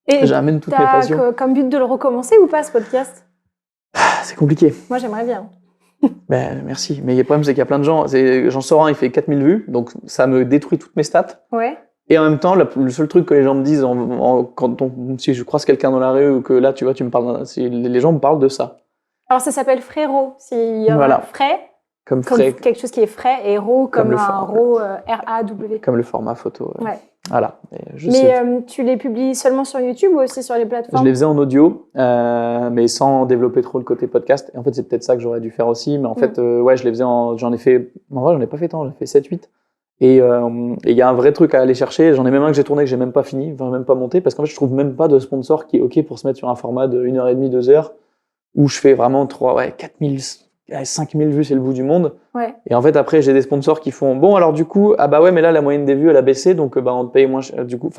Et j'amène toutes mes passions. Comme but de le recommencer ou pas, ce podcast? C'est compliqué. Moi, j'aimerais bien. Merci. Mais le problème, c'est qu'il y a plein de gens. J'en sors un, il fait 4000 vues, donc ça me détruit toutes mes stats. Ouais. Et en même temps, le seul truc que les gens me disent si je croise quelqu'un dans la rue ou que là, tu vois, tu me parles, les gens me parlent de ça. Alors, ça s'appelle frérot. Il y a voilà. Frais. Comme frais. Quelque chose qui est frais et raw comme un raw R-A-W. Comme le format photo. Ouais. Voilà. Mais tu les publies seulement sur YouTube ou aussi sur les plateformes? Je les faisais en audio, mais sans développer trop le côté podcast. Et en fait, c'est peut-être ça que j'aurais dû faire aussi. Mais en fait, je les faisais j'en ai fait, en vrai, j'en ai pas fait tant, j'en ai fait 7-8. Et il y a un vrai truc à aller chercher. J'en ai même un que j'ai tourné que j'ai même pas fini, même pas monté, parce qu'en fait, je trouve même pas de sponsor qui est OK pour se mettre sur un format de 1h30, 2 heures, où je fais vraiment 4000, 5000 vues, c'est le bout du monde. Ouais. Et en fait, après, j'ai des sponsors qui font bon, alors du coup, mais là, la moyenne des vues, elle a baissé, donc on te paye moins cher. Du coup,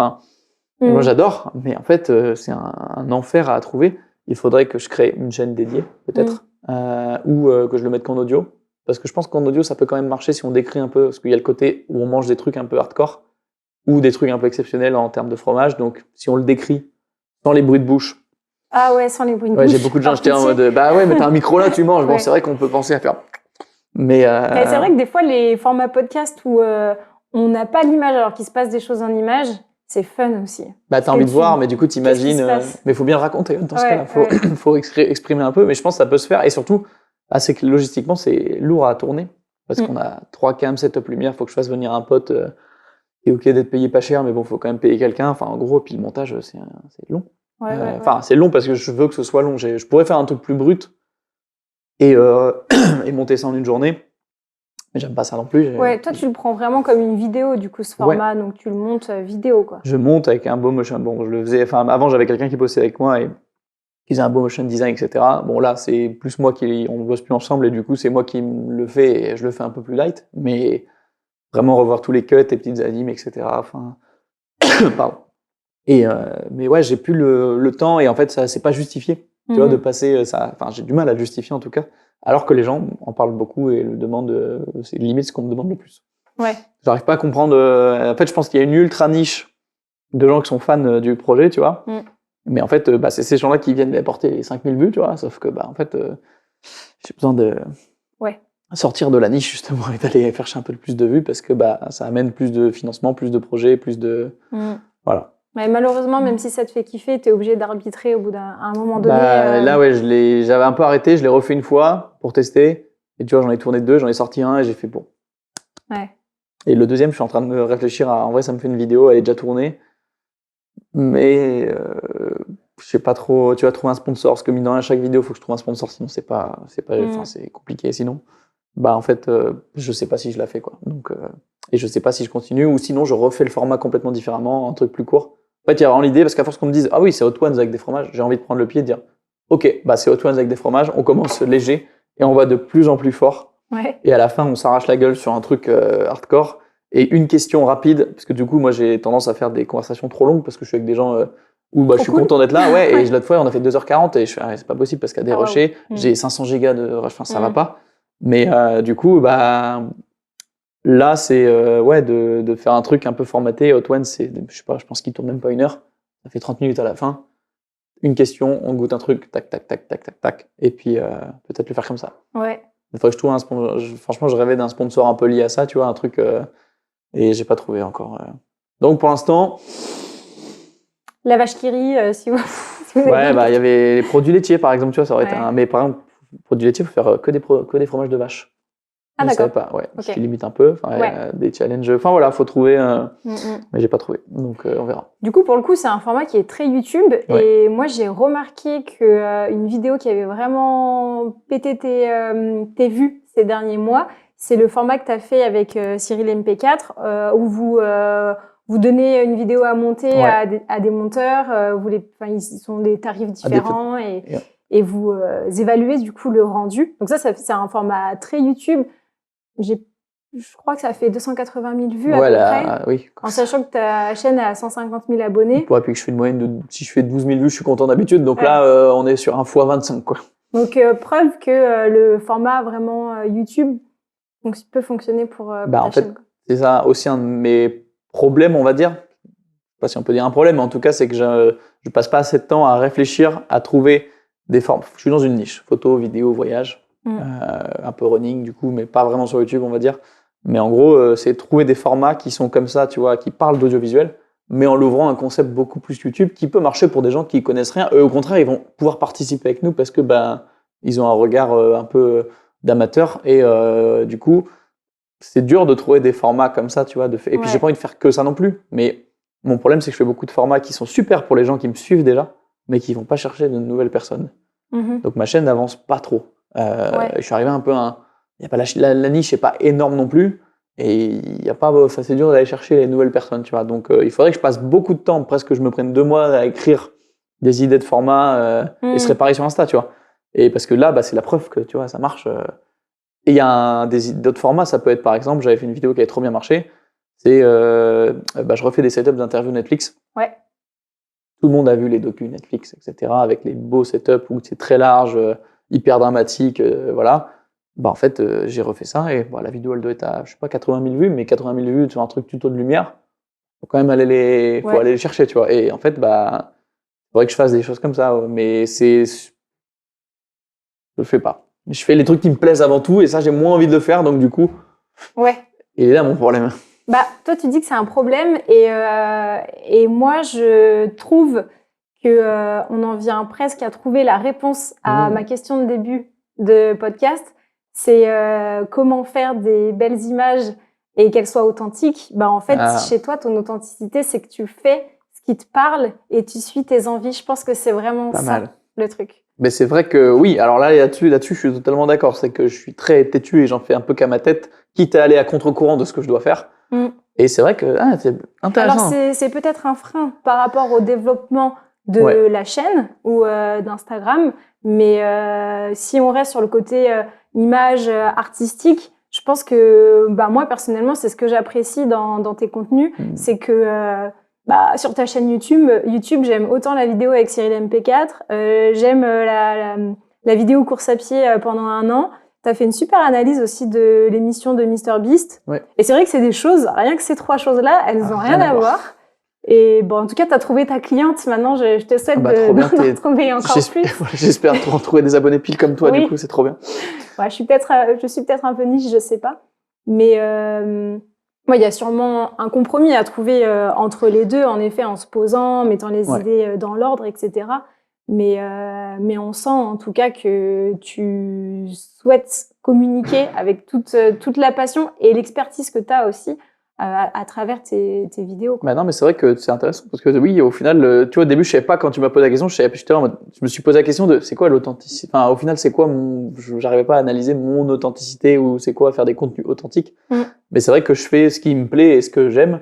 moi, j'adore, mais en fait, c'est un enfer à trouver. Il faudrait que je crée une chaîne dédiée, peut-être, ou que je le mette qu'en audio. Parce que je pense qu'en audio, ça peut quand même marcher si on décrit un peu, parce qu'il y a le côté où on mange des trucs un peu hardcore, ou des trucs un peu exceptionnels en termes de fromage. Donc, si on le décrit sans les bruits de bouche. Ah ouais, sans les bruits de bouche. J'ai beaucoup de gens, j'étais en mode, mais t'as un micro là, tu manges. Bon, c'est vrai qu'on peut penser à faire. Mais c'est vrai que des fois, les formats podcast où on n'a pas l'image alors qu'il se passe des choses en image, c'est fun aussi. T'as envie de voir, mais du coup, t'imagines. Mais il faut bien le raconter dans ce cas-là. Faut exprimer un peu, mais je pense que ça peut se faire. Et surtout, c'est que logistiquement, c'est lourd à tourner. Parce qu'on a 3 cams, setup lumière, faut que je fasse venir un pote qui est OK d'être payé pas cher, mais bon, faut quand même payer quelqu'un. Enfin, en gros, puis le montage, c'est long. C'est long parce que je veux que ce soit long. Je pourrais faire un truc plus brut et monter ça en une journée. Mais j'aime pas ça non plus. Toi, tu le prends vraiment comme une vidéo, du coup, ce format. Donc, tu le montes vidéo, quoi. Je monte avec un beau motion. Bon, je le faisais. Avant, j'avais quelqu'un qui bossait avec moi et qui faisait un beau motion design, etc. Bon, là, c'est plus moi on bosse plus ensemble et du coup, c'est moi qui le fais et je le fais un peu plus light. Mais vraiment revoir tous les cuts, les petites animes, etc. Pardon. Mais ouais, j'ai plus le temps et en fait, ça, c'est pas justifié. Tu vois, de passer ça. J'ai du mal à le justifier en tout cas. Alors que les gens en parlent beaucoup et le demandent, c'est limite ce qu'on me demande le plus. Ouais. J'arrive pas à comprendre. En fait, je pense qu'il y a une ultra niche de gens qui sont fans du projet, tu vois. Mais en fait, c'est ces gens-là qui viennent apporter les 5000 vues, tu vois. Sauf que, en fait, j'ai besoin de sortir de la niche, justement, et d'aller chercher un peu plus de vues parce que ça amène plus de financement, plus de projets, plus de. Voilà. Mais malheureusement, même si ça te fait kiffer, t'es obligé d'arbitrer au bout d'un moment donné. Là, j'avais un peu arrêté, je l'ai refait une fois pour tester. Et tu vois, j'en ai tourné 2, j'en ai sorti un et j'ai fait bon. Ouais. Et le deuxième, je suis en train de me réfléchir à. En vrai, ça me fait une vidéo, elle est déjà tournée. Mais je sais pas trop. Tu vas trouver un sponsor, parce que mine de rien, à chaque vidéo, il faut que je trouve un sponsor, sinon c'est compliqué sinon. En fait, je sais pas si je la fais, quoi. Donc, et je sais pas si je continue ou sinon je refais le format complètement différemment, un truc plus court. En fait, il y a vraiment l'idée, parce qu'à force qu'on me dise ah oui, c'est Hot Ones avec des fromages, j'ai envie de prendre le pied et de dire ok, c'est Hot Ones avec des fromages, on commence léger et on va de plus en plus fort. Ouais. Et à la fin, on s'arrache la gueule sur un truc hardcore et une question rapide, parce que du coup, moi j'ai tendance à faire des conversations trop longues parce que je suis avec des gens où je suis content d'être là, et l'autre fois on a fait 2h40 et je fais c'est pas possible parce qu'il y a des rushés, j'ai 500 gigas de rush, ça va pas. Mais du coup, Là, c'est ouais, de faire un truc un peu formaté. Hot One, c'est, je sais pas, je pense qu'il tourne même pas 1 heure. Ça fait 30 minutes à la fin. Une question, on goûte un truc, tac, tac, tac, tac, tac, tac. Et puis, peut-être le faire comme ça. Ouais. Il faudrait que je trouve un sponsor. Franchement, je rêvais d'un sponsor un peu lié à ça, tu vois, un truc. Et j'ai pas trouvé encore. Donc, pour l'instant. La vache qui rit, si vous. Si vous Ouais, avez bah, il y avait les produits laitiers, par exemple, tu vois, ça aurait été Ouais. un. Mais par exemple, produits laitiers, il faut faire que des fromages de vache. Ah, Je savais d'accord. pas, ouais. Ok. Ce qui limite un peu. Enfin, Ouais. des challenges. Enfin, voilà, faut trouver. Mm, mm. Mais j'ai pas trouvé. Donc, on verra. Du coup, pour le coup, c'est un format qui est très YouTube. Ouais. Et moi, j'ai remarqué qu'une vidéo qui avait vraiment pété tes vues ces derniers mois, c'est le format que tu as fait avec Cyril MP4, où vous donnez une vidéo à monter Ouais. à des monteurs. Ils sont des tarifs différents et vous évaluez du coup le rendu. Donc ça c'est un format très YouTube. Je crois que ça fait 280 000 vues à peu près. Oui. En sachant que ta chaîne a 150 000 abonnés. Ouais, puis que je fais une moyenne de. Si je fais 12 000 vues, je suis content d'habitude. Donc Ouais. là, on est sur un x 25, quoi. Donc, preuve que le format vraiment YouTube peut fonctionner pour ta En fait, chaîne. c'est ça aussi un de mes problèmes, on va dire. Je sais pas si on peut dire un problème, mais en tout cas, c'est que je passe pas assez de temps à réfléchir, à trouver des formes. Je suis dans une niche, photo, vidéo, voyage, un peu running du coup, mais pas vraiment sur YouTube, on va dire. Mais en gros, c'est trouver des formats qui sont comme ça, tu vois, qui parlent d'audiovisuel, mais en l'ouvrant un concept beaucoup plus YouTube qui peut marcher pour des gens qui connaissent rien. Eux, au contraire, ils vont pouvoir participer avec nous parce que ils ont un regard un peu d'amateur et du coup, c'est dur de trouver des formats comme ça, tu vois. Et puis j'ai pas envie de faire que ça non plus. Mais mon problème, c'est que je fais beaucoup de formats qui sont super pour les gens qui me suivent déjà, mais qui vont pas chercher de nouvelles personnes. Donc ma chaîne n'avance pas trop. Je suis arrivé un peu à y a pas la niche n'est pas énorme non plus. Et il y a pas, ça c'est dur d'aller chercher les nouvelles personnes, tu vois. Donc il faudrait que je passe beaucoup de temps, presque que je me prenne 2 mois à écrire des idées de format et se réparer sur Insta, tu vois. Et parce que là, c'est la preuve que tu vois, ça marche. Et il y a d'autres formats, ça peut être par exemple, j'avais fait une vidéo qui avait trop bien marché, c'est je refais des setups d'interviews Netflix. Ouais. Tout le monde a vu les docus Netflix, etc., avec les beaux setups où c'est très large, hyper dramatique, voilà. En fait, j'ai refait ça et la vidéo, elle doit être à, je sais pas, 80 000 vues, mais 80 000 vues sur un truc tuto de lumière, faut quand même aller les chercher, tu vois. Et en fait, faudrait que je fasse des choses comme ça, mais je le fais pas. Je fais les trucs qui me plaisent avant tout et ça, j'ai moins envie de le faire, donc du coup. Ouais. Et là, mon problème. Toi, tu dis que c'est un problème et moi, je trouve que on en vient presque à trouver la réponse à ma question de début de podcast. C'est comment faire des belles images et qu'elles soient authentiques. En fait, chez toi, ton authenticité, c'est que tu fais ce qui te parle et tu suis tes envies. Je pense que c'est vraiment pas ça, mal. Le truc. Mais c'est vrai que oui, alors là-dessus, je suis totalement d'accord. C'est que je suis très têtu et j'en fais un peu qu'à ma tête, quitte à aller à contre-courant de ce que je dois faire. Et c'est vrai que c'est intéressant. Alors, c'est peut-être un frein par rapport au développement de la chaîne ou d'Instagram, mais si on reste sur le côté image artistique, je pense que moi, personnellement, c'est ce que j'apprécie dans tes contenus, c'est que sur ta chaîne YouTube, j'aime autant la vidéo avec Cyril MP4, j'aime la vidéo course à pied pendant 1 an. Tu as fait une super analyse aussi de l'émission de MrBeast. Ouais. Et c'est vrai que c'est des choses, rien que ces 3 choses-là, elles n'ont rien à voir. Et en tout cas, tu as trouvé ta cliente. Maintenant, je te souhaite d'en trouver encore plus. J'espère trouver des abonnés pile comme toi, du coup, c'est trop bien. Ouais, je suis peut-être un peu niche, je sais pas. Mais il y a sûrement un compromis à trouver entre les deux, en effet, en se posant, mettant les idées dans l'ordre, etc. Mais on sent en tout cas que tu souhaites communiquer avec toute la passion et l'expertise que tu as aussi à travers tes vidéos. Non, mais c'est vrai que c'est intéressant parce que oui, au final, tu vois, au début, je savais pas quand tu m'as posé la question, je me suis posé la question de c'est quoi l'authenticité. Enfin, au final, c'est quoi j'arrivais pas à analyser mon authenticité ou c'est quoi faire des contenus authentiques. Mais c'est vrai que je fais ce qui me plaît et ce que j'aime.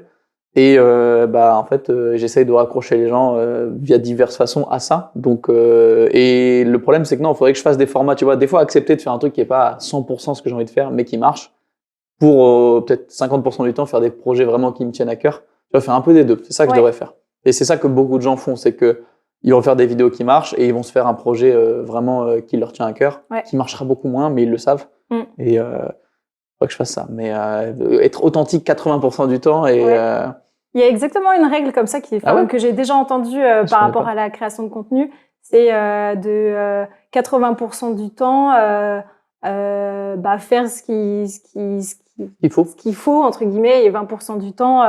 Et en fait, j'essaye de raccrocher les gens via diverses façons à ça. Donc, et le problème, c'est que non, il faudrait que je fasse des formats. Tu vois, des fois, accepter de faire un truc qui est pas à 100% ce que j'ai envie de faire, mais qui marche. Pour peut-être 50% du temps, faire des projets vraiment qui me tiennent à cœur. Tu vas faire un peu des deux. C'est ça que je devrais faire. Et c'est ça que beaucoup de gens font, c'est que ils vont faire des vidéos qui marchent et ils vont se faire un projet vraiment qui leur tient à cœur, qui marchera beaucoup moins, mais ils le savent. Et Faudrait que je fasse ça. Mais être authentique 80% du temps et Ouais. Il y a exactement une règle comme ça Ah ouais que j'ai déjà entendue je par connais rapport pas. à la création de contenu. C'est de 80% du temps faire Il faut. ce qu'il faut, entre guillemets, et 20% du temps,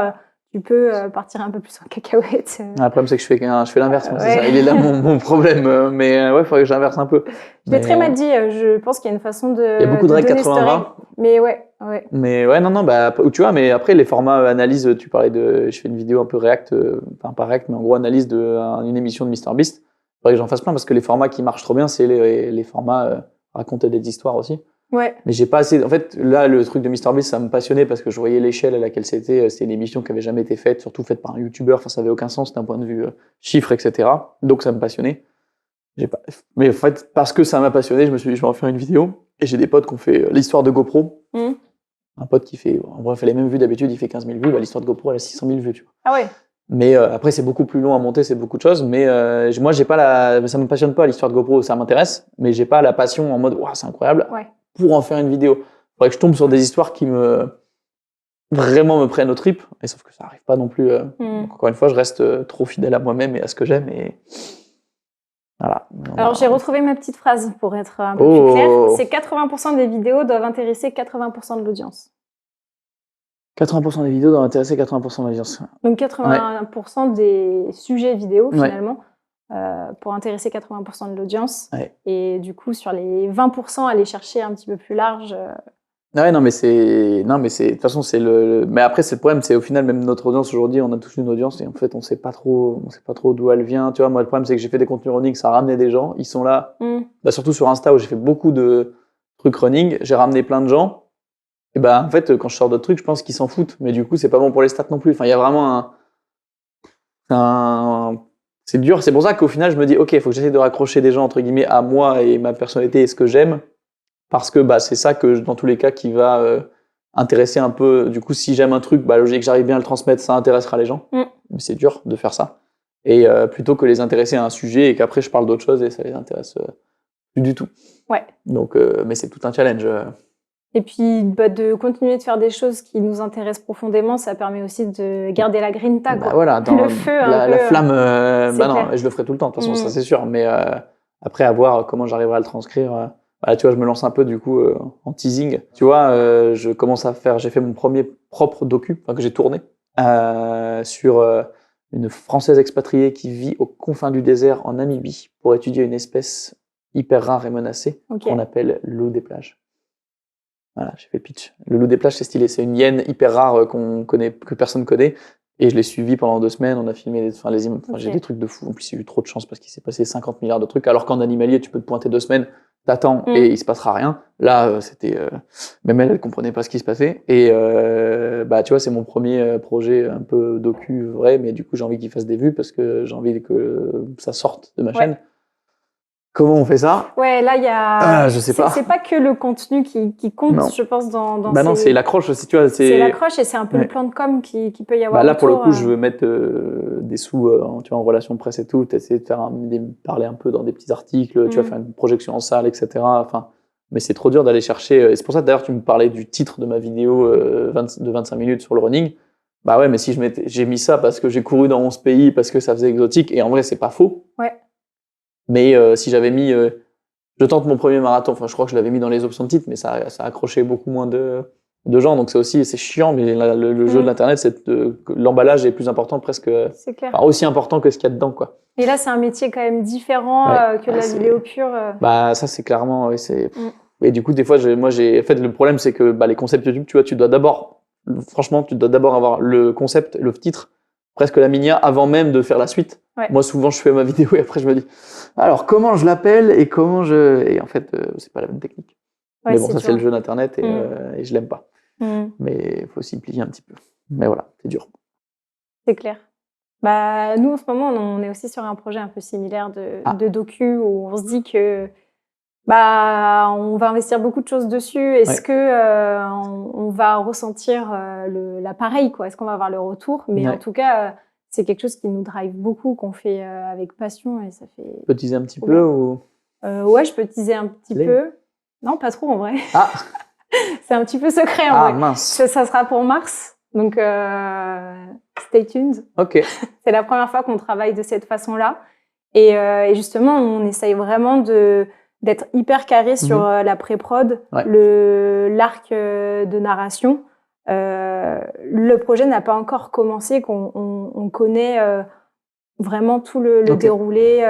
tu peux partir un peu plus en cacahuète. Le problème, c'est que je fais l'inverse. Moi, c'est Ouais. ça. Il est là mon problème. Mais ouais, il faudrait que j'inverse un peu. Je l'ai très mal Mais dit. Je pense qu'il y a une façon il y a beaucoup de de règles donner cette règle. 80-20. Mais ouais. Mais ouais, non, bah, tu vois, mais après, les formats analyse, tu parlais je fais une vidéo un peu React, enfin pas React, mais en gros, analyse une émission de MrBeast. Il faudrait que j'en fasse plein parce que les formats qui marchent trop bien, c'est les formats raconter des histoires aussi. Ouais. Mais j'ai pas assez. En fait, là, le truc de MrBeast, ça me passionnait parce que je voyais l'échelle à laquelle c'était. C'était une émission qui avait jamais été faite, surtout faite par un YouTuber. Enfin, ça avait aucun sens d'un point de vue chiffres, etc. Donc, ça me passionnait. J'ai pas. Mais en fait, parce que ça m'a passionné, je me suis dit, je vais en faire une vidéo. Et j'ai des potes qui ont fait l'histoire de GoPro. Un pote qui fait, en vrai, il fait les mêmes vues d'habitude, il fait 15 000 vues. Bah, l'histoire de GoPro, elle a 600 000 vues, tu vois. Ah ouais. Mais après, c'est beaucoup plus long à monter, c'est beaucoup de choses. Mais moi, j'ai pas ça me passionne pas l'histoire de GoPro, ça m'intéresse. Mais j'ai pas la passion en mode, waouh, c'est incroyable. Ouais. Pour en faire une vidéo. Faudrait que je tombe sur des histoires qui vraiment me prennent aux tripes. Et sauf que ça arrive pas non plus. Donc, encore une fois, je reste trop fidèle à moi-même et à ce que j'aime. Et voilà. Alors, j'ai retrouvé ma petite phrase pour être un peu plus claire. C'est 80% des vidéos doivent intéresser 80% de l'audience. 80% des vidéos doivent intéresser 80% de l'audience. Donc 80% des sujets vidéo, Ouais. finalement, pour intéresser 80% de l'audience. Ouais. Et du coup, sur les 20%, aller chercher un petit peu plus large. Ouais, non, mais de toute façon, mais après, c'est le problème, c'est au final, même notre audience aujourd'hui, on a tous une audience et en fait, on sait pas trop d'où elle vient. Tu vois, moi, le problème, c'est que j'ai fait des contenus running, ça a ramené des gens, ils sont là. Bah, surtout sur Insta où j'ai fait beaucoup de trucs running, j'ai ramené plein de gens. Et bah, en fait, quand je sors d'autres trucs, je pense qu'ils s'en foutent. Mais du coup, c'est pas bon pour les stats non plus. Enfin, il y a vraiment c'est dur. C'est pour ça qu'au final, je me dis, OK, il faut que j'essaie de raccrocher des gens, entre guillemets, à moi et ma personnalité et ce que j'aime. Parce que bah, c'est ça que, dans tous les cas, qui va intéresser un peu. Du coup, si j'aime un truc, bah, logique, j'arrive bien à le transmettre, ça intéressera les gens. Mais c'est dur de faire ça. Et plutôt que les intéresser à un sujet et qu'après, je parle d'autre chose et ça les intéresse plus du tout. Ouais. Donc, mais c'est tout un challenge. Et puis, de continuer de faire des choses qui nous intéressent profondément, ça permet aussi de garder la grinta, quoi. Bah voilà, le feu, la flamme. c'est Non, clair. je le ferai tout le temps, de toute façon, ça c'est sûr. Mais après, à voir comment j'arriverai à le transcrire. Bah, tu vois, je me lance un peu du coup en teasing. Tu vois, j'ai fait mon premier propre docu, que j'ai tourné sur une Française expatriée qui vit aux confins du désert en Namibie pour étudier une espèce hyper rare et menacée qu'on appelle le loup des plages. Voilà, j'ai fait le pitch. Le loup des plages, c'est stylé. C'est une hyène hyper rare que personne connaît. Et je l'ai suivi pendant 2 semaines. On a filmé j'ai des trucs de fou. En plus, j'ai eu trop de chance parce qu'il s'est passé 50 milliards de trucs. Alors qu'en animalier, tu peux te pointer 2 semaines, t'attends et il se passera rien. Là, c'était, même elle comprenait pas ce qui se passait. Et, bah, tu vois, c'est mon premier projet un peu docu vrai, mais du coup, j'ai envie qu'il fasse des vues parce que j'ai envie que ça sorte de ma chaîne. Comment on fait ça? Ouais, là, il y a. Je sais pas. C'est pas que le contenu qui compte, non. je pense, dans bah non, c'est l'accroche aussi, tu vois. C'est l'accroche et c'est un peu le plan de com qui peut y avoir. Bah là, pour le coup, je veux mettre des sous tu vois, en relation presse et tout, essayer de faire parler un peu dans des petits articles, tu vois, faire une projection en salle, etc. Enfin, mais c'est trop dur d'aller chercher. Et c'est pour ça, d'ailleurs, tu me parlais du titre de ma vidéo de 25 minutes sur le running. Bah ouais, mais si j'ai mis ça parce que j'ai couru dans 11 pays, parce que ça faisait exotique, et en vrai, c'est pas faux. Ouais. Mais si j'avais mis je tente mon premier marathon, enfin je crois que je l'avais mis dans les options de titre, mais ça a accroché beaucoup moins de gens, donc c'est chiant, mais le jeu de l'internet, c'est que l'emballage est plus important presque, c'est clair. Enfin, aussi important que ce qu'il y a dedans, quoi. Et là, c'est un métier quand même différent que la vidéo pure. Bah ça c'est clairement, et du coup des fois en fait le problème c'est que les concepts YouTube, tu vois, tu dois d'abord avoir le concept, le titre, presque la minia avant même de faire la suite. Moi, souvent, je fais ma vidéo et après, je me dis, alors, comment je l'appelle et et en fait, c'est pas la même technique. Mais bon, ça, c'est le jeu d'Internet et je l'aime pas. Mais il faut s'y plier un petit peu. Mais voilà, c'est dur. C'est clair. Bah, nous, en ce moment, on est aussi sur un projet un peu similaire de docu où on se dit que on va investir beaucoup de choses dessus. Est-ce que on va ressentir l'appareil, quoi? Est-ce qu'on va avoir le retour? Mais en tout cas, c'est quelque chose qui nous drive beaucoup, qu'on fait avec passion et ça fait. Tu peux teaser un petit peu ou... Ouais, je peux teaser un petit peu. Non, pas trop en vrai. C'est un petit peu secret en Ah vrai. mince. Ça sera pour mars, donc stay tuned. Ok. C'est la première fois qu'on travaille de cette façon-là. Et justement, on essaye vraiment d'être hyper carré sur la pré-prod, Ouais. l'arc de narration. Le projet n'a pas encore commencé, qu'on connaît vraiment tout le déroulé,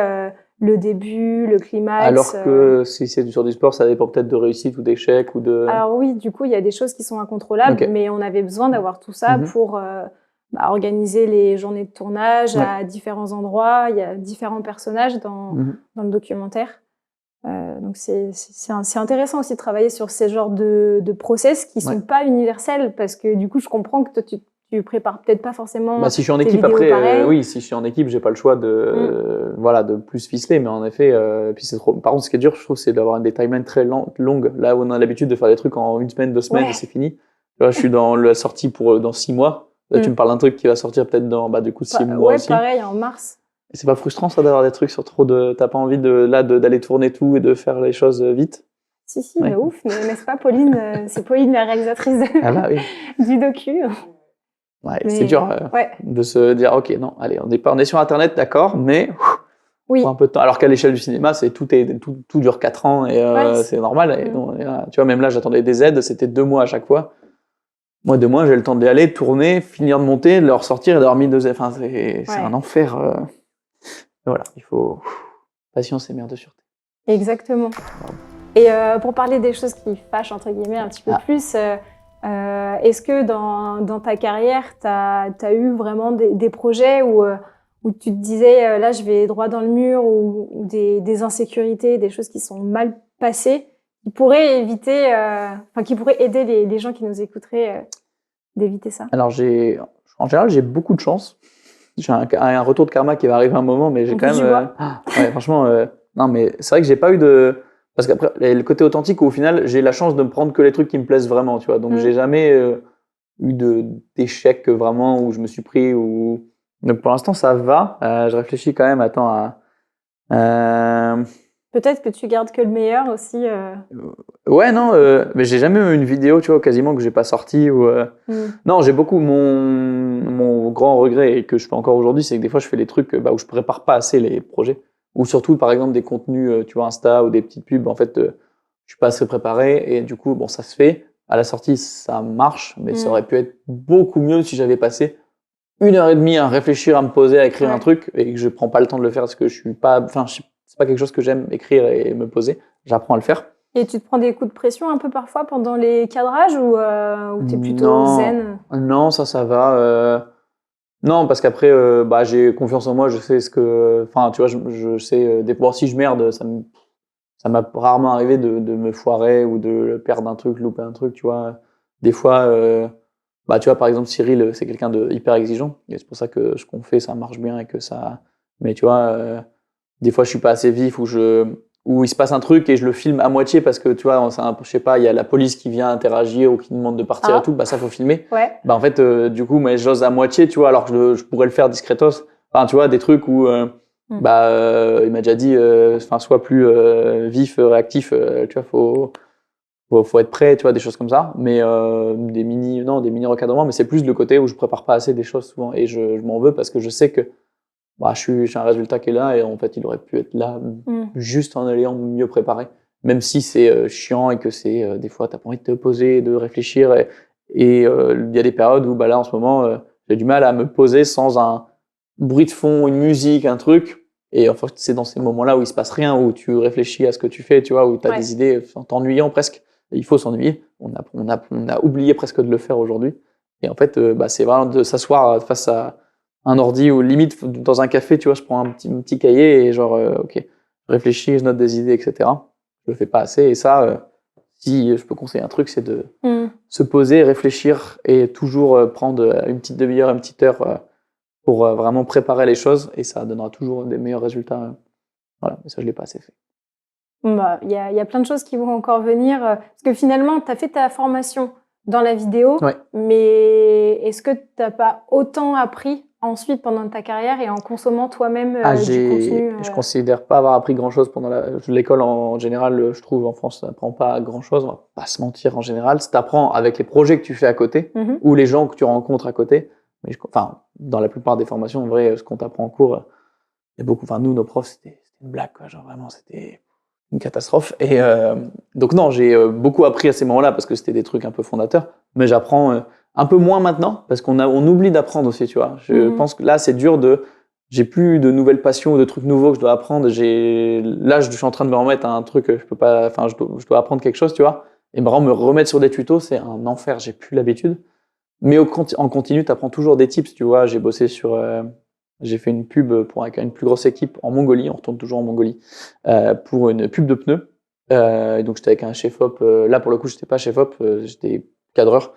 le début, le climax. Alors que si c'est sur du sport, ça dépend peut-être de réussite ou d'échec ou de... Alors oui, du coup, il y a des choses qui sont incontrôlables, mais on avait besoin d'avoir tout ça pour organiser les journées de tournage à différents endroits. Il y a différents personnages dans le documentaire. Donc c'est intéressant aussi de travailler sur ces genres de process qui sont pas universels, parce que du coup, je comprends que toi, tu prépares peut-être pas forcément. Si je suis en équipe après, oui, si je suis en équipe, j'ai pas le choix de de plus ficeler, mais en effet, puis c'est trop. Par contre, ce qui est dur, je trouve, c'est d'avoir des timelines très longues. Là où on a l'habitude de faire des trucs en 1 semaine, 2 semaines et c'est fini. Tu vois, je suis dans la sortie pour dans 6 mois. Là, tu me parles d'un truc qui va sortir peut-être dans du coup 6 mois aussi. Pareil en mars. Et c'est pas frustrant ça d'avoir des trucs sur trop de. T'as pas envie d'aller tourner tout et de faire les choses vite? Si, de ouf. Mais n'est-ce pas, Pauline? C'est Pauline la réalisatrice du docu. Ouais, c'est dur de se dire ok, non, allez, on est sur internet, d'accord, mais faut un peu de temps. Alors qu'à l'échelle du cinéma, tout dure 4 ans et c'est normal. Et donc, tu vois, même là, j'attendais des aides, c'était 2 mois à chaque fois. Moi, 2 mois, j'ai le temps d'y aller, tourner, finir de monter, de le ressortir et d'avoir mis 2. Enfin, c'est un enfer. Voilà, il faut patience et mère de sûreté. Exactement. Et pour parler des choses qui fâchent entre guillemets un petit peu plus. Est-ce que dans ta carrière, tu as eu vraiment des projets où tu te disais là je vais droit dans le mur, ou des insécurités, des choses qui sont mal passées, qui pourraient éviter, qui pourraient aider les gens qui nous écouteraient d'éviter ça? Alors en général, j'ai beaucoup de chance. J'ai un retour de karma qui va arriver un moment, mais j'ai quand même... franchement, non, mais c'est vrai que j'ai pas eu de... Parce qu'après, le côté authentique, au final, j'ai la chance de me prendre que les trucs qui me plaisent vraiment, tu vois. Donc, j'ai jamais eu d'échec vraiment où je me suis pris. Donc, pour l'instant, ça va. Je réfléchis quand même, Peut-être que tu gardes que le meilleur aussi. Ouais, non, mais j'ai jamais eu une vidéo, tu vois, quasiment que j'ai pas sortie. Non, j'ai beaucoup... Mon grand regret, et que je fais encore aujourd'hui, c'est que des fois, je fais les trucs où je prépare pas assez les projets. Ou surtout, par exemple, des contenus, tu vois, Insta ou des petites pubs, en fait, je suis pas assez préparé et du coup, bon, ça se fait. À la sortie, ça marche, mais ça aurait pu être beaucoup mieux si j'avais passé 1h30 à réfléchir, à me poser, à écrire un truc et que je prends pas le temps de le faire parce que je suis pas, c'est pas quelque chose que j'aime écrire et me poser. J'apprends à le faire. Et tu te prends des coups de pression un peu parfois pendant les cadrages ou t'es plutôt zen? Non, ça va. Non, parce qu'après, j'ai confiance en moi, je sais tu vois, je sais, des fois, si je merde, ça m'a rarement arrivé de me foirer ou de perdre un truc, louper un truc, tu vois. Des fois, tu vois, par exemple, Cyril, c'est quelqu'un de hyper exigeant, et c'est pour ça que ce qu'on fait, ça marche bien et que ça... Mais tu vois, des fois, je suis pas assez vif ou il se passe un truc et je le filme à moitié parce que, tu vois, je sais pas, il y a la police qui vient interagir ou qui demande de partir et tout, ça, faut filmer. Ouais. En fait, du coup, moi, j'ose à moitié, tu vois, alors que je pourrais le faire discretos. Enfin, tu vois, des trucs où... il m'a déjà dit, sois plus vif, réactif, tu vois, faut être prêt, tu vois, des choses comme ça. Mais des mini recadrements, mais c'est plus le côté où je prépare pas assez des choses souvent et je m'en veux parce que je sais que j'ai un résultat qui est là et en fait, il aurait pu être là juste en ayant mieux préparé. Même si c'est chiant et que c'est des fois, t'as pas envie de te poser, de réfléchir et il y a des périodes où là, en ce moment, j'ai du mal à me poser sans un bruit de fond, une musique, un truc. Et en fait, c'est dans ces moments-là où il se passe rien, où tu réfléchis à ce que tu fais, tu vois, où tu as des idées en t'ennuyant presque. Et il faut s'ennuyer. On a oublié presque de le faire aujourd'hui. Et en fait, c'est vraiment de s'asseoir face à un ordi ou limite dans un café, tu vois, je prends un petit cahier et genre, ok, je réfléchis, je note des idées, etc. Je le fais pas assez. Et ça, si je peux conseiller un truc, c'est de se poser, réfléchir et toujours prendre une petite demi-heure, une petite heure pour vraiment préparer les choses et ça donnera toujours des meilleurs résultats. Voilà, mais ça, je l'ai pas assez fait. Il y a plein de choses qui vont encore venir. Parce que finalement, tu as fait ta formation dans la vidéo, mais est-ce que tu n'as pas autant appris ensuite pendant ta carrière et en consommant toi-même du contenu Je considère pas avoir appris grand-chose pendant l'école en général. Je trouve en France, ça apprend pas grand-chose. On va pas se mentir en général. Ça t'apprend avec les projets que tu fais à côté ou les gens que tu rencontres à côté. Mais enfin, dans la plupart des formations, en vrai, ce qu'on t'apprend en cours, il y a beaucoup. Enfin, nous, nos profs, c'était une blague, quoi. Genre vraiment, c'était une catastrophe. Et donc non, j'ai beaucoup appris à ces moments-là parce que c'était des trucs un peu fondateurs. Mais j'apprends un peu moins maintenant parce on oublie d'apprendre aussi, tu vois. Je pense que là, c'est dur j'ai plus de nouvelles passions ou de trucs nouveaux que je dois apprendre. Là, je suis en train de me remettre à un truc que je peux pas. Enfin, je dois apprendre quelque chose, tu vois. Et vraiment me remettre sur des tutos, c'est un enfer. J'ai plus l'habitude. Mais en continu, tu apprends toujours des tips, tu vois. J'ai fait une pub avec une plus grosse équipe en Mongolie, on retourne toujours en Mongolie, pour une pub de pneus. Et donc j'étais avec un chef-op, là pour le coup j'étais pas chef-op, j'étais cadreur,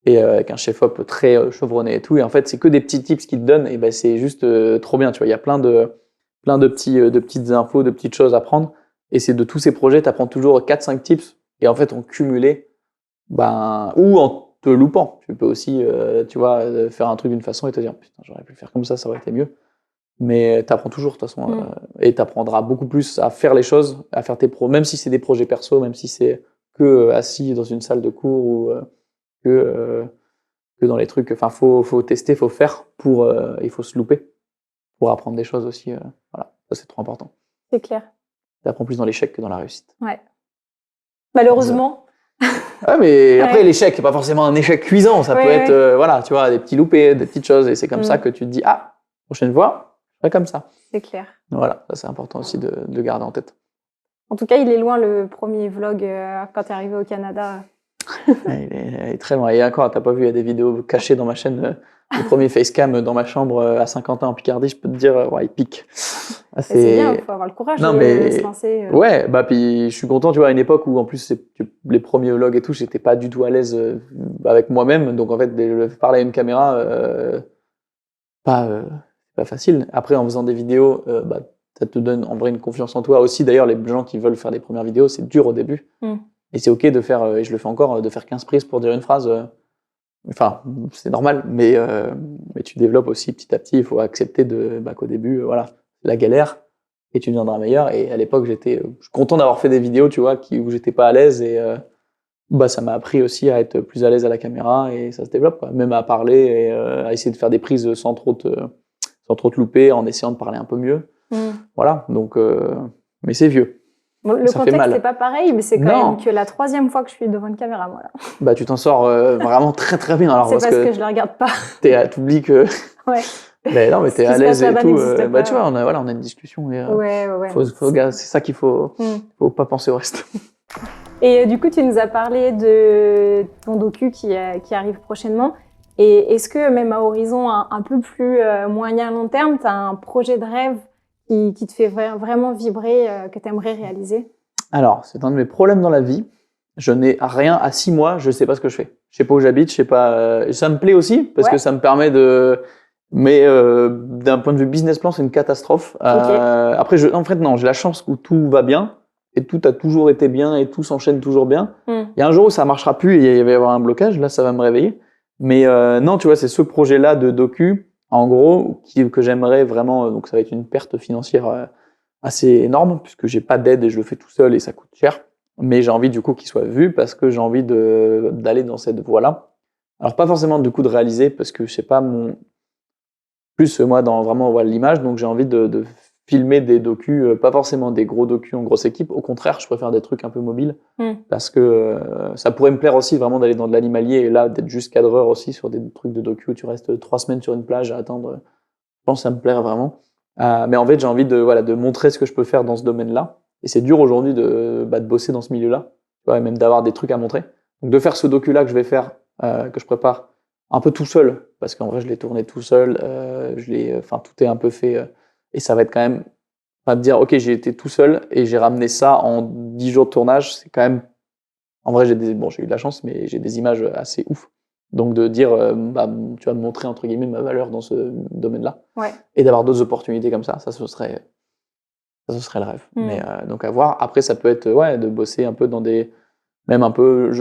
et avec un chef-op très chevronné et tout. Et en fait c'est que des petits tips qu'ils te donnent, et ben c'est juste trop bien, tu vois. Il y a plein de petites infos, de petites choses à prendre. Et c'est de tous ces projets, tu apprends toujours 4-5 tips, et en fait en cumulé, ou en te loupant. Tu peux aussi, tu vois, faire un truc d'une façon et te dire putain, j'aurais pu le faire comme ça aurait été mieux. Mais tu apprends toujours de toute façon, et tu apprendras beaucoup plus à faire les choses, à faire tes même si c'est des projets perso, même si c'est que assis dans une salle de cours ou que dans les trucs. Enfin, faut tester, faut faire il faut se louper pour apprendre des choses aussi. Voilà, ça c'est trop important. C'est clair. Tu apprends plus dans l'échec que dans la réussite. Ouais. Malheureusement. Ouais, mais après, l'échec, c'est pas forcément un échec cuisant. Ça peut être, voilà, tu vois, des petits loupés, des petites choses. Et c'est comme ça que tu te dis, ah, prochaine fois, je ferai comme ça. C'est clair. Voilà, ça c'est important aussi de garder en tête. En tout cas, il est loin le premier vlog quand tu es arrivé au Canada. Il est très loin. Et encore, t'as pas vu, il y a des vidéos cachées dans ma chaîne. Le premier facecam dans ma chambre à Saint-Quentin en Picardie, je peux te dire, ouais, il pique. C'est bien, il faut avoir le courage de se lancer. Ouais, puis je suis content, tu vois, à une époque où en plus les premiers vlogs et tout, j'étais pas du tout à l'aise avec moi-même. Donc en fait, parler à une caméra, pas facile. Après, en faisant des vidéos, ça te donne en vrai une confiance en toi aussi. D'ailleurs, les gens qui veulent faire des premières vidéos, c'est dur au début. Et c'est ok de faire, et je le fais encore, de faire 15 prises pour dire une phrase. Enfin, c'est normal, mais tu développes aussi petit à petit. Il faut accepter qu'au début, voilà, la galère, et tu deviendras meilleur. Et à l'époque, je suis content d'avoir fait des vidéos, tu vois, où j'étais pas à l'aise, et ça m'a appris aussi à être plus à l'aise à la caméra, et ça se développe, quoi. Même à parler et à essayer de faire des prises sans trop te louper, en essayant de parler un peu mieux. Voilà, donc, mais c'est vieux. Bon, le contexte n'est pas pareil, mais c'est quand même que la 3e fois que je suis devant une caméra, moi. Là. Tu t'en sors vraiment très très bien. Alors, c'est parce que je ne la regarde pas. T'oublies que. Ouais. Mais non, mais t'es à l'aise et tout. Tu vois, on a une discussion. Et, ouais. C'est ça qu'il faut. Faut pas penser au reste. Et du coup, tu nous as parlé de ton docu qui arrive prochainement. Et est-ce que même à horizon un peu plus moyen long terme, tu as un projet de rêve qui te fait vraiment vibrer, que tu aimerais réaliser? Alors, c'est un de mes problèmes dans la vie. Je n'ai rien à 6 mois, je ne sais pas ce que je fais. Je sais pas où j'habite, je sais pas. Ça me plaît aussi parce que ça me permet de. Mais d'un point de vue business plan, c'est une catastrophe. Après, en fait, non, j'ai la chance où tout va bien et tout a toujours été bien et tout s'enchaîne toujours bien. Il y a un jour où ça marchera plus et il va y avoir un blocage. Là, ça va me réveiller. Mais non, tu vois, c'est ce projet-là de docu. En gros, que j'aimerais vraiment, donc ça va être une perte financière assez énorme, puisque j'ai pas d'aide et je le fais tout seul et ça coûte cher. Mais j'ai envie du coup qu'il soit vu parce que j'ai envie d'aller dans cette voie-là. Alors pas forcément du coup de réaliser, parce que je sais pas plus moi dans vraiment l'image, donc j'ai envie de filmer des docus, pas forcément des gros docus en grosse équipe. Au contraire, je préfère des trucs un peu mobiles parce que ça pourrait me plaire aussi vraiment d'aller dans de l'animalier et là d'être juste cadreur aussi sur des trucs de docu où tu restes 3 semaines sur une plage à attendre. Je pense que ça me plairait vraiment. Mais en fait, j'ai envie de montrer ce que je peux faire dans ce domaine-là. Et c'est dur aujourd'hui de bosser dans ce milieu-là, tu vois, et même d'avoir des trucs à montrer. Donc de faire ce docu-là que je vais faire, que je prépare un peu tout seul, parce qu'en vrai, je l'ai tourné tout seul. Tout est un peu fait. Et ça va être quand même, de dire, ok, j'ai été tout seul et j'ai ramené ça en 10 jours de tournage. C'est quand même, en vrai, j'ai eu de la chance, mais j'ai des images assez ouf. Donc de dire, tu vas me montrer entre guillemets ma valeur dans ce domaine-là, et d'avoir d'autres opportunités comme ça, ce serait le rêve. Mais donc à voir. Après, ça peut être de bosser un peu dans même un peu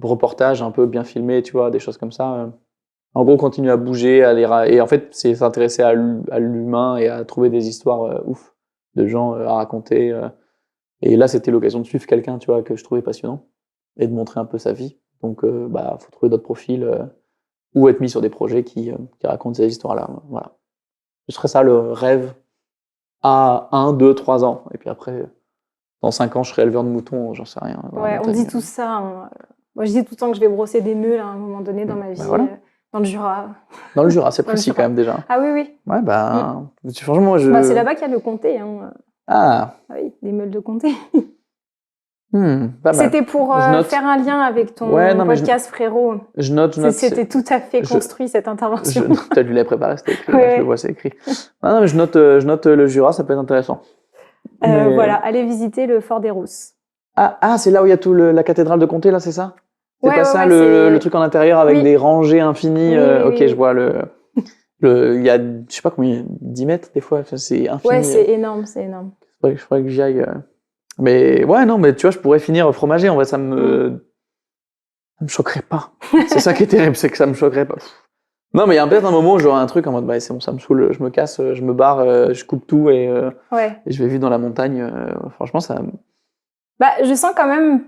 reportage, un peu bien filmé, tu vois, des choses comme ça. En gros, continuer à bouger, et en fait, c'est s'intéresser à l'humain et à trouver des histoires ouf de gens à raconter. Et là, c'était l'occasion de suivre quelqu'un, tu vois, que je trouvais passionnant et de montrer un peu sa vie. Donc, faut trouver d'autres profils ou être mis sur des projets qui racontent ces histoires-là. Voilà. Ce serait ça le rêve à 1, 2, 3 ans. Et puis après, dans 5 ans, je serai éleveur de moutons, j'en sais rien. Ouais, on dit tout ça. Hein. Moi, je dis tout le temps que je vais brosser des meules à un moment donné dans ma vie, voilà. dans le Jura. Dans le Jura, c'est précis quand même déjà. Ah oui, oui. Ouais, franchement, moi, c'est là-bas qu'il y a le comté. Hein. Ah oui, des meules de comté. Pas mal. C'était pour faire un lien avec ton podcast, frérot. Je note. C'était tout à fait construit, cette intervention. Tu as dû la préparer, c'était écrit. Ouais. Je le vois, c'est écrit. Non, mais je note le Jura, ça peut être intéressant. Voilà, allez visiter le Fort des Rousses. Ah, c'est là où il y a la cathédrale de Comté, là, c'est ça? C'est ouais, pas ça, le truc en intérieur avec des rangées infinies. Ok, je vois il y a, je sais pas combien, 10 mètres des fois, c'est infini. Ouais, c'est énorme, Je faudrait que j'y aille. Mais ouais, non, mais tu vois, je pourrais finir fromager, en vrai, ça me choquerait pas. C'est ça qui est terrible, c'est que ça me choquerait pas. Non, mais il y a peut-être un moment où j'aurai un truc en mode, c'est bon, ça me saoule, je me casse, je me barre, je coupe tout et je vais vivre dans la montagne. Franchement, ça. Je sens quand même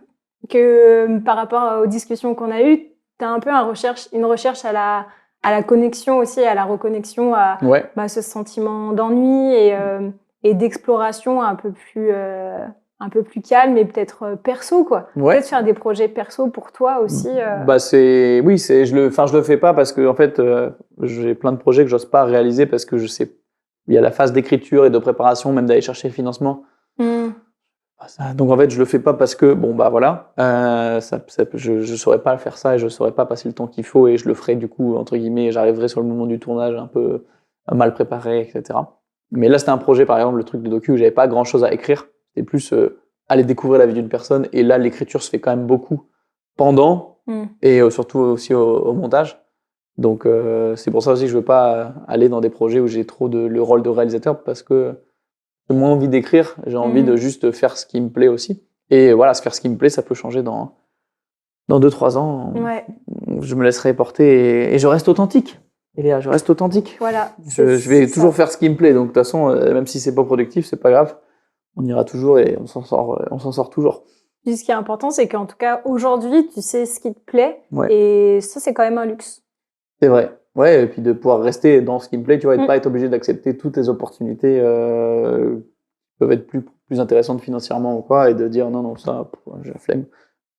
que par rapport aux discussions qu'on a eues, tu as un peu une recherche à la connexion aussi, à la reconnexion, à ce sentiment d'ennui et d'exploration un peu plus calme et peut-être perso, quoi. Ouais. Peut-être faire des projets perso pour toi aussi. Je le fais pas parce que en fait j'ai plein de projets que j'ose pas réaliser parce que je sais il y a la phase d'écriture et de préparation, même d'aller chercher le financement. Donc en fait je le fais pas parce que je saurais pas faire ça et je saurais pas passer le temps qu'il faut et je le ferai du coup entre guillemets, j'arriverai sur le moment du tournage un peu mal préparé, etc. Mais là c'était un projet par exemple, le truc de docu où j'avais pas grand chose à écrire, c'était plus aller découvrir la vie d'une personne et là l'écriture se fait quand même beaucoup pendant et surtout aussi au montage. Donc c'est pour ça aussi que je veux pas aller dans des projets où j'ai trop le rôle de réalisateur parce que j'ai moins envie d'écrire, j'ai envie de juste faire ce qui me plaît aussi. Et voilà, se faire ce qui me plaît, ça peut changer dans 2-3 ans. Ouais. Je me laisserai porter et je reste authentique. Eléa, je reste authentique. Voilà. Je vais toujours faire ce qui me plaît. Donc de toute façon, même si c'est pas productif, c'est pas grave. On ira toujours et on s'en sort toujours. Puis ce qui est important, c'est qu'en tout cas, aujourd'hui, tu sais ce qui te plaît. Ouais. Et ça, c'est quand même un luxe. C'est vrai. Ouais, et puis de pouvoir rester dans ce qui me plaît, tu vois, et de pas être obligé d'accepter toutes les opportunités qui peuvent être plus intéressantes financièrement ou quoi, et de dire non, ça, j'ai la flemme.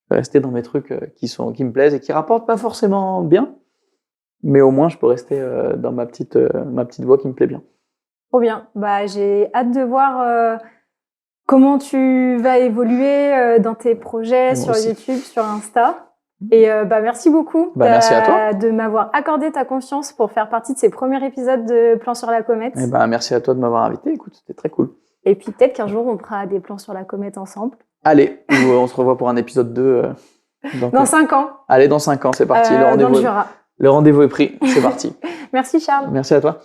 Je vais rester dans mes trucs qui me plaisent et qui rapportent pas forcément bien, mais au moins je peux rester dans ma petite voie qui me plaît bien. Trop bien. J'ai hâte de voir comment tu vas évoluer dans tes projets sur YouTube, sur Insta. Et merci beaucoup merci à toi de m'avoir accordé ta confiance pour faire partie de ces premiers épisodes de Plans sur la comète. Et merci à toi de m'avoir invité, écoute, c'était très cool. Et puis peut-être qu'un jour on fera des plans sur la comète ensemble. Allez, on se revoit pour un épisode 2 dans 5 ans. Allez, dans 5 ans, c'est parti, le rendez-vous est pris, c'est parti. Merci Charles. Merci à toi.